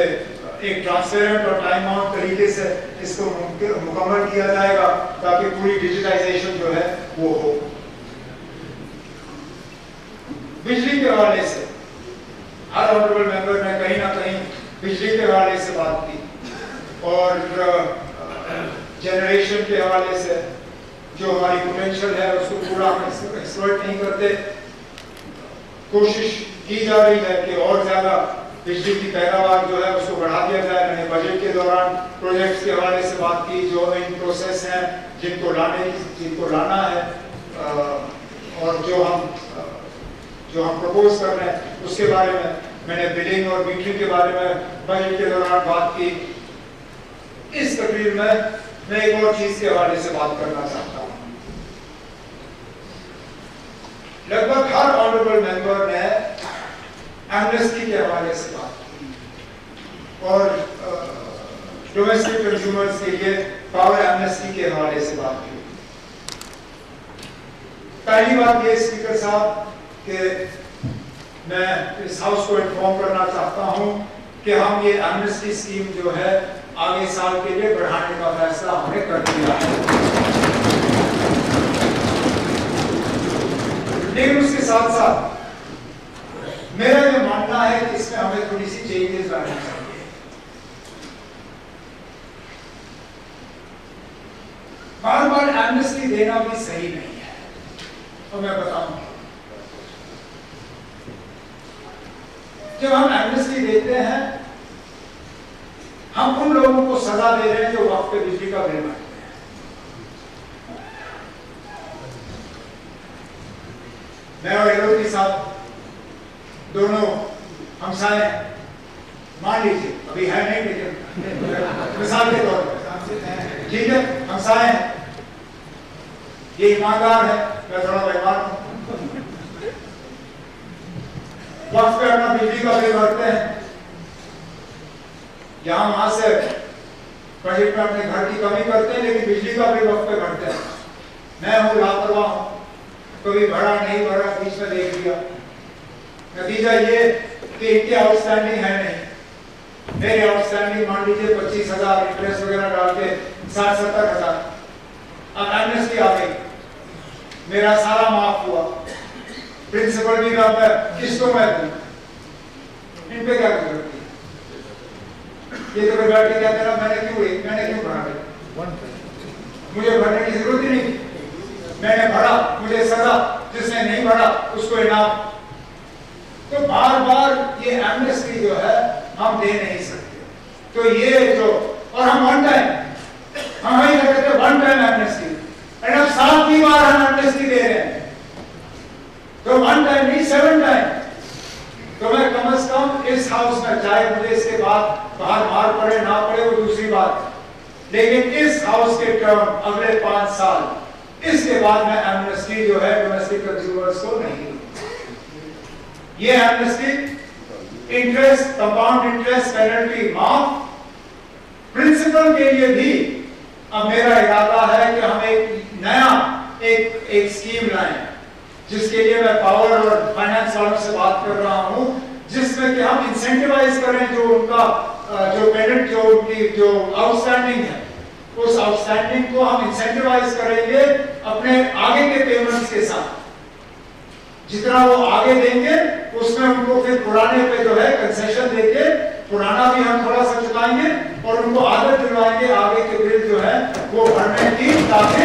एक ट्रांसपेरेंट और टाइम बाउंड तरीके से इसको मुकम्मल किया जाएगा ताकि पूरी डिजिटाइजेशन जो है वो हो। बिजली के हवाले से हर ऑनरेबल मेंबर ने कहीं ना कहीं बिजली के हवाले से बात की, और जनरेशन के हवाले से जो हमारी पोटेंशियल है उसको पूरा हम एक्सप्लॉइट नहीं करते। कोशिश की जा रही है कि और ज्यादा बिजली की पैदावार जो है उसको बढ़ा दिया जाए। मैंने बजट के दौरान प्रोजेक्ट्स के हवाले से बात की जो इन प्रोसेस हैं, जिनको लाना है, और जो हम प्रपोज कर रहे हैं उसके बारे में मैंने बिलिंग और मीटरिंग के बारे में बजट के दौरान बात की। इस तकरीर में मैं एक और चीज के हवाले से बात करना चाहता हूं। लगभग हर ऑनरेबल मेंबर ने के लिए पावर एमनेस्टी के हवाले से बात की। पहली बात ये स्पीकर साहब कि मैं इस हाउस को इन्फॉर्म करना चाहता हूं कि हम ये एमनेस्टी स्कीम जो है आगे साल के लिए बढ़ाने का फैसला हमने कर दिया है। लेकिन उसके साथ साथ मेरा ये मानना है कि इसमें हमें थोड़ी सी चेंजेस लानी चाहिए। बार बार एमनेस्टी देना भी सही नहीं है, तो मैं बताऊं, जब हम एमनेस्टी देते हैं हम उन लोगों को सजा दे रहे हैं जो वक्त पे बिजली का बिल भरते हैं। मैं और एलोपी साहब दोनों हमसाए, मान लीजिए अभी है नहीं लेकिन मिसाल के तौर पर ठीक है, हमसाए हैं, ये ईमानदार है, मैं थोड़ा बेईमान हूं, वक्त पे अपना बिजली का बिल भरते हैं, यहां वहां से बजट में अपने घर की कमी करते हैं लेकिन बिजली का बिल वक्त पे भरते हैं। मैं हूं लापरवाह हूं, कभी भरा नहीं भरा बीच में देख लिया, नतीजा ये कि इनके आउटस्टैंडिंग है नहीं, मेरे आउटस्टैंडिंग मान लीजिए 25,000 इंटरेस्ट वगैरह डाल के 60-70,000। अब एमनेस्टी आ गई, मेरा सारा माफ हुआ, प्रिंसिपल भी कहा किस्तों में दूं, इन पे क्या जरूरत है? ये तो बैठ के कहते ना मैंने क्यों भरा, मुझे भरने की जरूरत ही नहीं, मैंने भरा, मुझे सजा, जिसने नहीं भरा उसको इनाम। तो बार बार ये एमनेस्टी जो है हम दे नहीं सकते। तो ये जो, और हम वन टाइम हम वही कहते थे वन टाइम एमनेस्टी, एंड अब 7वीं बार हम एमनेस्टी दे रहे हैं, तो वन टाइम नहीं 7 टाइम। तो मैं कम से कम इस हाउस में, चाहे मुझे इसके बाद बाहर मार पड़े ना पड़े वो दूसरी बात, लेकिन इस हाउस के टर्म अगले 5 साल, इसके बाद मैं एमनेस्टी जो है डोमेस्टिक कंज्यूमर्स को नहीं दूंगा। ये amnesty interest, compound interest, penalty माफ, प्रिंसिपल के लिए भी अब मेरा इरादा है कि हम एक नया एक स्कीम लाएं, जिसके लिए मैं पावर और फाइनेंस वालों से बात कर रहा हूं, जिसमें कि हम इंसेंटिवाइज करें जो उनका जो पेमेंट जो उनकी जो आउटस्टैंडिंग है, उस आउटस्टैंडिंग को हम इंसेंटिवाइज करेंगे अपने आगे के पेमेंट्स के साथ। जितना वो आगे देंगे उसमें उनको फिर पुराने पे जो है कंसेशन देके पुराना भी हम थोड़ा सा चुकाएंगे और उनको आदत दिलवाएंगे आगे के बिल जो है वो भरने की, ताकि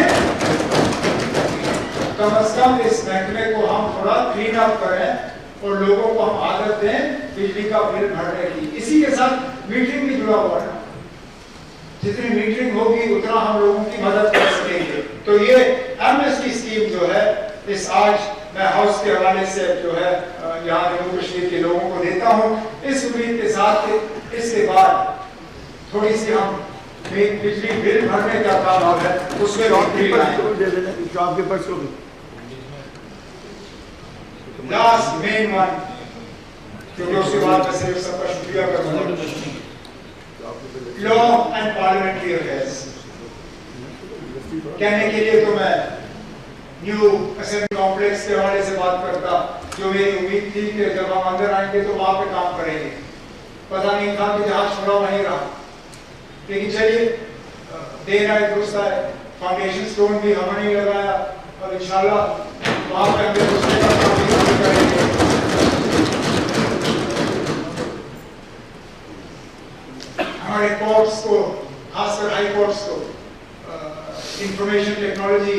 कम से कम इस महकमे को हम थोड़ा क्लीन अप करें और लोगों को हम आदत दें बिजली का बिल भरने की। इसी के साथ मीटरिंग भी जुड़ा हुआ है, जितनी मीटरिंग होगी उतना हम लोगों की मदद कर सकेंगे। तो ये एमनेस्टी स्कीम जो है इस आज मैं हाउस के हवाले से जो है यहाँ जम्मू कश्मीर के लोगों को देता हूँ, इस उम्मीद के साथ इसके बाद थोड़ी सी हम बिजली बिल भरने का काम है उसमें लास्ट मेन वन, क्योंकि उसके बाद मैं सिर्फ सबका शुक्रिया करूंगा। लॉ एंड पार्लियामेंट्री अफेयर्स कहने के लिए तो मैं न्यू असेंबली कॉम्प्लेक्स के हवाले से बात करता, जो मेरी उम्मीद थी कि जब हम अंदर आएंगे तो वहां पे काम करेंगे, पता नहीं था कि जहां छोड़ा वहीं रहा, लेकिन चलिए देर आए दुरुस्त आए, फाउंडेशन स्टोन भी हमने नहीं लगाया और इंशाल्लाह वहां पे अंदर दूसरे का काम भी करेंगे। हमारे कोर्ट्स को, खासकर हाई कोर्ट्स को इंफॉर्मेशन टेक्नोलॉजी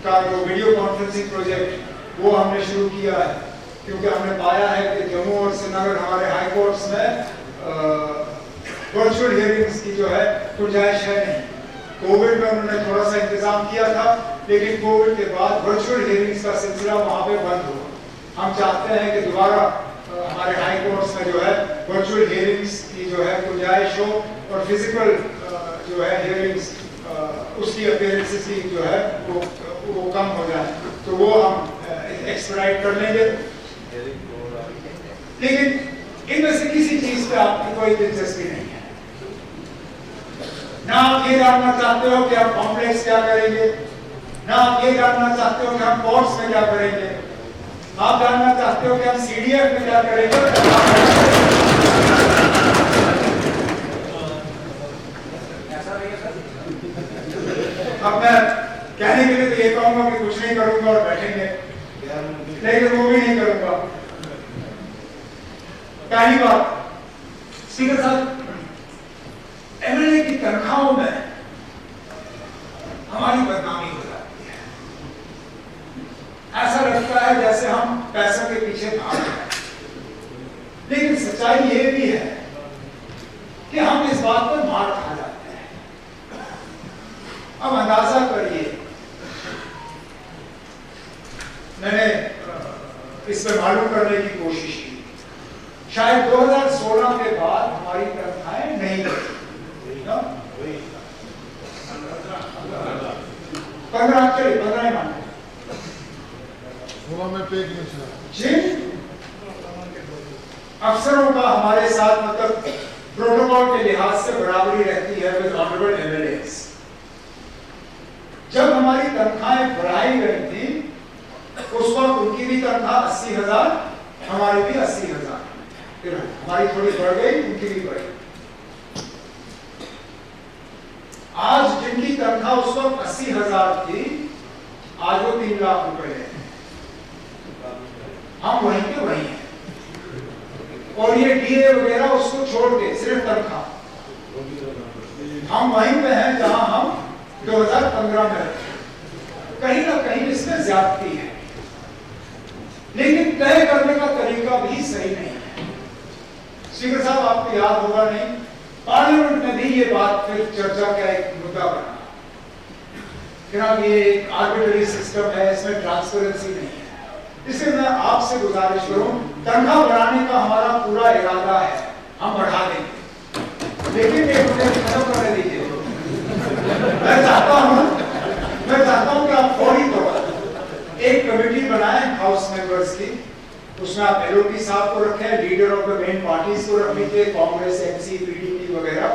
का जो वीडियो कॉन्फ्रेंसिंग प्रोजेक्ट वो हमने शुरू किया है, क्योंकि हमने पाया है कि जम्मू और श्रीनगर हमारे हाई कोर्ट्स में वर्चुअल हियरिंग्स की जो है गुंजाइश है नहीं। कोविड में उन्होंने थोड़ा सा इंतजाम किया था, लेकिन कोविड के बाद वर्चुअल हियरिंग्स का सिलसिला वहां पे बंद हुआ। हम चाहते हैं कि दोबारा हमारे हाई कोर्ट्स में जो है वर्चुअल हियरिंग्स की जो है गुंजाइश हो और फिजिकल जो है हियरिंग्स उसकी अपीयरेंसेस की जो है वो कम हो जाए, तो वो हम एक्सपेडाइट कर लेंगे। लेकिन इनमें से किसी चीज पे आपकी कोई दिलचस्पी नहीं है, ना आप ये जानना चाहते हो कि हम कॉम्प्लेक्स क्या करेंगे, ना आप ये जानना चाहते हो कि हम कोर्ट्स में क्या करेंगे, आप जानना चाहते हो कि हम सीडीएफ में क्या करेंगे। अब मैं कहने के लिए तो ये कहूंगा कि कुछ नहीं करूंगा और बैठेंगे, लेकिन वो भी नहीं करूंगा। पहली बात, स्पीकर साहब, एमएलए की तनख्वाहों में हमारी बदनामी हो जाती है। ऐसा लगता है जैसे हम पैसों के पीछे भाग रहे हैं, लेकिन सच्चाई ये भी है कि हम इस बात पर मार खा जाते हैं। अब अंदाजा करिए, मैंने इस पर मालूम करने की कोशिश की, शायद 2016 के बाद हमारी तनख्वाहें नहीं बढ़ी, 15 मान जिन अफसरों का हमारे साथ मतलब प्रोटोकॉल के लिहाज से बराबरी रहती है विद ऑनरेबल एमएलएस, जब हमारी तनख्वाहें बढ़ाई गई थी उस वक्त उनकी भी तनख्वाह 80,000, हमारी भी 80,000, फिर हमारी थोड़ी बढ़ गई, उनकी भी बढ़ी। आज जिनकी तनख्वाह उस वक्त 80,000 थी, आज वो 3 लाख रुपए है। हम वहीं के वहीं हैं, और ये डीए वगैरह उसको छोड़ के सिर्फ तनख्वाह, हम वहीं पे हैं जहां हम 2015 में रहे। कहीं ना कहीं इसमें ज्यादती है, लेकिन तय करने का तरीका भी सही नहीं है। स्पीकर साहब, आपको याद होगा नहीं, पार्लियामेंट में भी ये बात फिर चर्चा का एक मुद्दा बना कि ये एक आर्बिट्ररी सिस्टम है, इसमें ट्रांसपेरेंसी नहीं है। इसलिए मैं आपसे गुजारिश करूं, तनख्वाह बढ़ाने का हमारा पूरा इरादा है, हम बढ़ा देंगे, लेकिन एक मुझे खत्म करने दीजिए। मैं चाहता हूं कि आप फौरी तौर पर एक कमेटी बनाएं हाउस मेंबर्स की, उसमें आप एलओपी साहब को रखें, leader of the main parties को रख लीजिए, कांग्रेस, एमसी, पीडीपी वगैरह,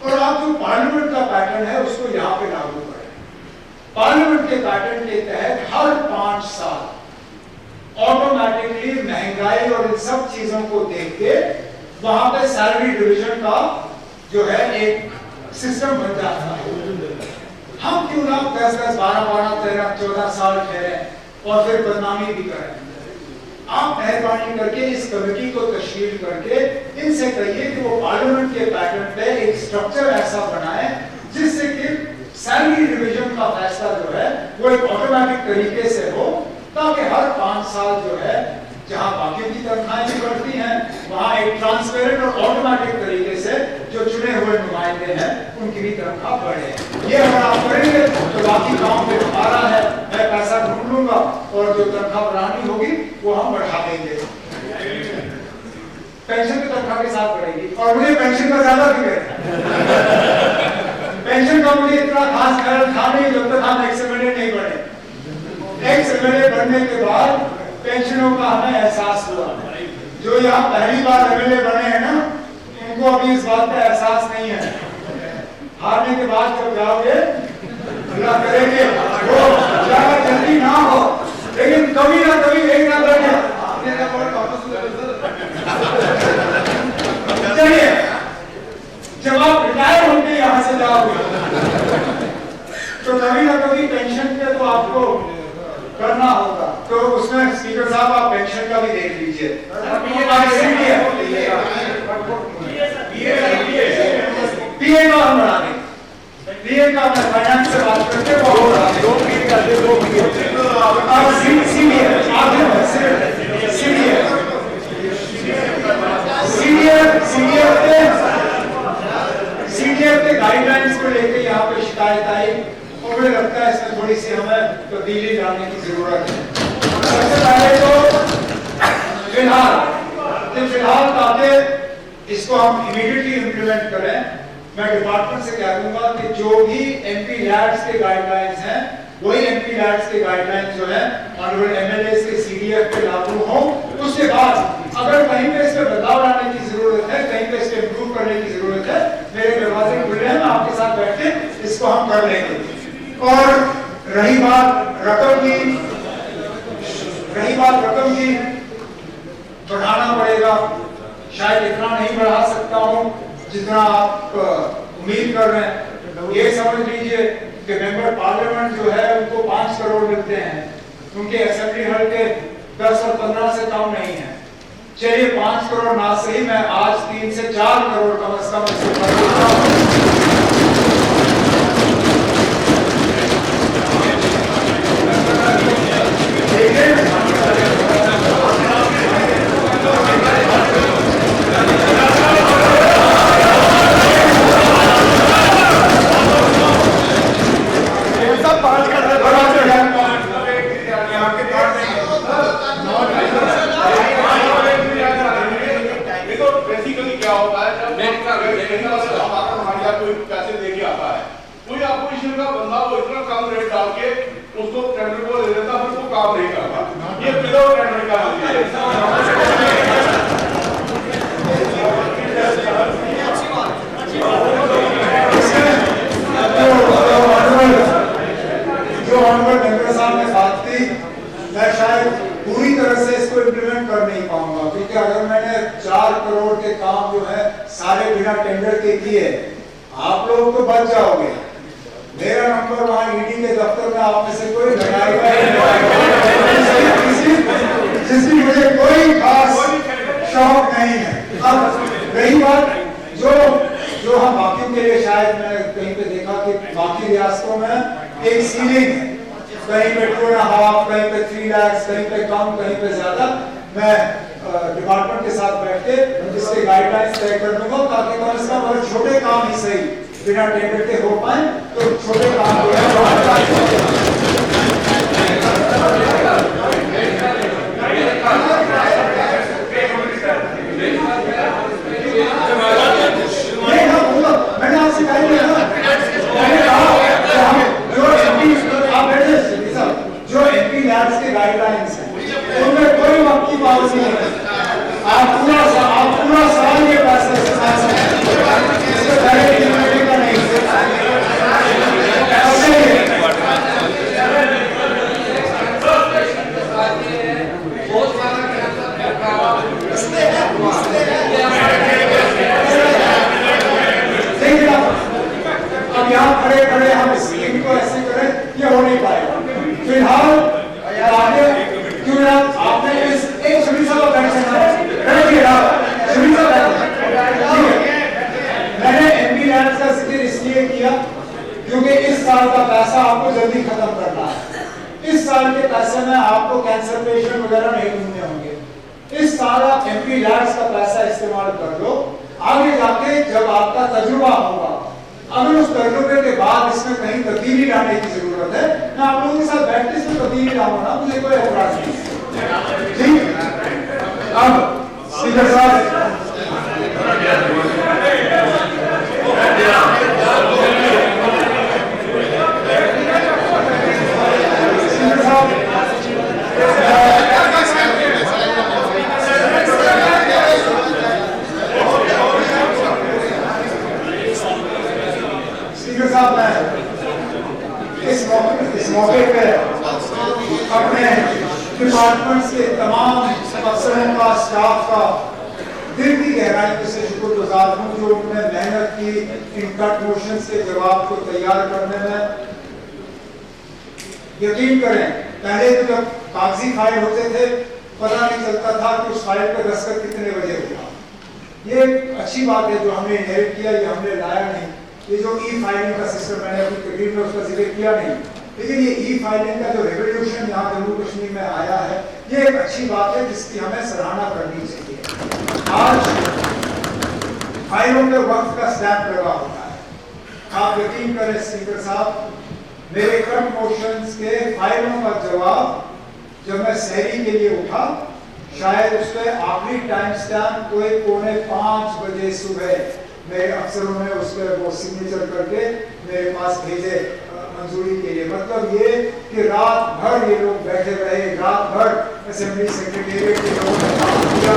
और आप जो पार्लियामेंट का पैटर्न है उसको यहाँ पे लागू करें। पार्लियामेंट के पैटर्न के तहत हर 5 साल ऑटोमेटिकली महंगाई और इन सब चीजों को देख के वहां पे सैलरी डिवीजन का जो है एक सिस्टम बन जाता है। हम क्यों ना 10, 12, 13, 14 साल ठहरे और फिर बदनामी भी करें। आप मेहरबानी करके इस कमेटी को तश्कील करके इनसे कहिए कि वो पार्लियामेंट के पैटर्न पे एक स्ट्रक्चर ऐसा बनाए जिससे कि सैलरी डिवीजन का फैसला जो है वो एक ऑटोमेटिक तरीके से हो, ताकि हर 5 साल जो है जहां बाकी की तनख्वाहें भी बढ़ती हैं, वहां एक ट्रांसपेरेंट और ऑटोमेटिक तरीके से जो चुने हुए नुमाइंदे हैं उनकी भी तनख्वाह बढ़े। ये अगर आप करेंगे तो बाकी काम पे हमारा है, मैं पैसा ढूंढ लूंगा और जो तनख्वाह बढ़ानी होगी वो हम बढ़ा देंगे। पेंशन की तनख्वाह के साथ बढ़ेगी, और मुझे पेंशन का ज्यादा फिक्र है। पेंशन का मुझे इतना खास ख्याल था नहीं जब तक हम एक्सएमएलए नहीं बने। एक्सएमएलए बनने के बाद पेंशनों का हमें एहसास हुआ। जो यहाँ पहली बार एमएलए बने हैं ना, उनको अभी इस बात का एहसास नहीं है। हारने के बाद जब जाओगे अल्लाह करेंगे वो ज्यादा जल्दी ना हो, लेकिन कभी ना कभी एक ना बैठे। चलिए, जब आप रिटायर होंगे यहाँ से जाओगे तो कभी ना कभी पेंशन पे तो आपको करना होगा, तो उसमें स्पीकर साहब आप पेंशन का भी देख लीजिए। पीए का हम बढ़ा देंगे, पीए का मैं फाइनेंस से बात करके वो बढ़ा सीडीएफ के गाइडलाइंस को लेकर यहाँ पे शिकायत आई और मुझे लगता है इसमें थोड़ी सी हमें तब्दीली लाने की जरूरत है। सबसे पहले तो फिलहाल ताकि इसको हम इमीडिएटली इम्प्लीमेंट करें, मैं डिपार्टमेंट से कह दूंगा कि जो भी एमपी लैड्स के गाइडलाइंस हैं वही एमपी लैड्स के गाइडलाइंस जो है ऑनरेबल एमएलए के सीडीएफ पे लागू हो। उसके बाद अगर कहीं पे इस पे बदलाव लाने की जरूरत है, कहीं पे इसको इम्प्रूव करने की जरूरत है, मेरे दरवाजे खुले हैं, मैं आपके और रही बात रकम की, बढ़ाना पड़ेगा। शायद इतना नहीं बढ़ा सकता हूं जितना आप उम्मीद कर रहे हैं। ये समझ लीजिए कि मेंबर पार्लियामेंट जो है उनको 5 करोड़ मिलते हैं, उनके असेंबली हल के 10 और 15 से कम नहीं है। चलिए 5 करोड़ ना सही, मैं आज 3 से 4 करोड़ कम से कम इसे कर देता हूं। उसको टेंडर को दे देता, फिर वो काम नहीं करता। ये विदाउट टेंडर का जो ऑनरेबल मेंबर साहब ने बात की, मैं शायद पूरी तरह से इसको इम्प्लीमेंट कर नहीं पाऊंगा, क्योंकि अगर मैंने 4 करोड़ के काम जो है सारे बिना टेंडर के किए, आप लोग तो बच जाओगे। मेरा नंबर वहां ईडी के दफ्तर में आप में से कोई लगाएगा जिसकी मुझे कोई खास शौक नहीं है। अब रही बात जो हम बाकियों के लिए, शायद मैंने कहीं पे देखा कि बाकी रियासतों में एक सीलिंग है, कहीं पे 2.5, कहीं पे 3 लाख, कहीं पे कम, कहीं पे ज्यादा। मैं डिपार्टमेंट के साथ बैठ के इसके गाइडलाइंस तय कर दूंगा, ताकि कम से कम अगर छोटे काम ही सही बिना टेंडर के हो पाए तो छोटे काम जो है मैंने आपसे जो एमपी लैब्स के गाइडलाइंस हैं उनमें कोई वक्त की पाबंदी नहीं है। आप पूरा साल ये पैसे अब यहाँ खड़े खड़े हम स्कीम को ऐसे करें, ये हो नहीं पाएगा। फिलहाल आगे क्यों आपने इस एक सुनीता को मैंने एमपी लैब्स का जिक्र इसलिए किया क्योंकि इस साल का पैसा आपको जल्दी खत्म करना है। इस साल के पैसे में आपको कैंसर पेशेंट वगैरह नहीं ढूंढने होंगे। इस साल आप एमपी लैब्स का पैसा इस्तेमाल कर लो, आगे जाके जब आपका तजुर्बा होगा, अगर उस तजुर्बे के बाद इसमें कहीं तब्दीली लाने की जरूरत है, मैं आप लोगों के साथ बैठ के इसमें तब्दीली लाऊंगा, मुझे कोई एतराज नहीं। ठीक, अब स्पीकर साहब इस मौके पे अपने डिपार्टमेंट के तमाम अफसरों का, स्टाफ का दिल की गहराई से शुक्रगुजार हूँ, जो उन्होंने मेहनत की इन कट मोशंस के जवाब को तैयार करने में। यकीन करें, पहले तो जब कागजी फाइल होते थे पता नहीं चलता था कि उस फाइल पर दस्तखत कितने बजे होगा। ये अच्छी बात है जो हमने इनहेरिट किया, ये हमने लाया नहीं। ये जो ई फाइलिंग का सिस्टम, मैंने अपनी तकरीर में उसका जिक्र किया नहीं, लेकिन ये ई फाइलिंग का जो रेवोल्यूशन यहाँ जम्मू कश्मीर में आया है, ये एक अच्छी बात है जिसकी हमें सराहना करनी चाहिए। आज फाइलों के वक्त का स्टैम्प लगा होता है। आप यकीन करें स्पीकर साहब, मेरे कट मोशंस के फाइलों का जवाब जब मैं सहरी के लिए उठा, शायद उस पर आखिरी टाइम स्टैम्प कोई 4:45 बजे सुबह मेरे अफसरों ने उस पर वो सिग्नेचर करके मेरे पास भेजे मंजूरी के लिए। मतलब ये कि रात भर ये लोग बैठे रहे, रात भर असेंबली सेक्रेटेरिएट के लोगों ने काम किया।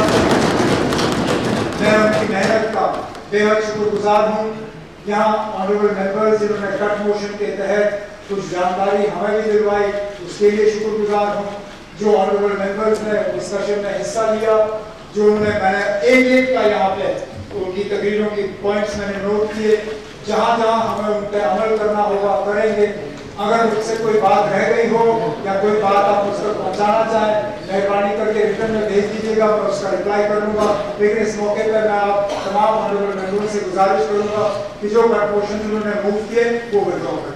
मैं उनकी मेहनत का बेहद शुक्रगुजार हूँ। यहाँ ऑनरेबल मेंबर्स जिन्होंने कट मोशन के तहत कुछ जानकारी हमें भी दिलवाई, उसके लिए शुक्रगुजार हूँ। जो ऑनरेबल मेंबर्स ने डिस्कशन में हिस्सा लिया, जो मैंने एक एक का यहाँ पे उनकी तकरीरों की पॉइंट्स मैंने नोट किए, जहाँ जहाँ हमें उन पर अमल करना होगा करेंगे। अगर मुझसे कोई बात रह गई हो या कोई बात आप मुझ तक पहुँचाना चाहें, मेहरबानी करके रिटर्न में भेज दीजिएगा, मैं उसका रिप्लाई करूँगा। लेकिन इस मौके पर मैं आप तमाम ऑनरेबल मेंबरों से गुजारिश करूँगा कि जो प्रपोर्शन उन्होंने मूव किए वो विड्रॉ करें।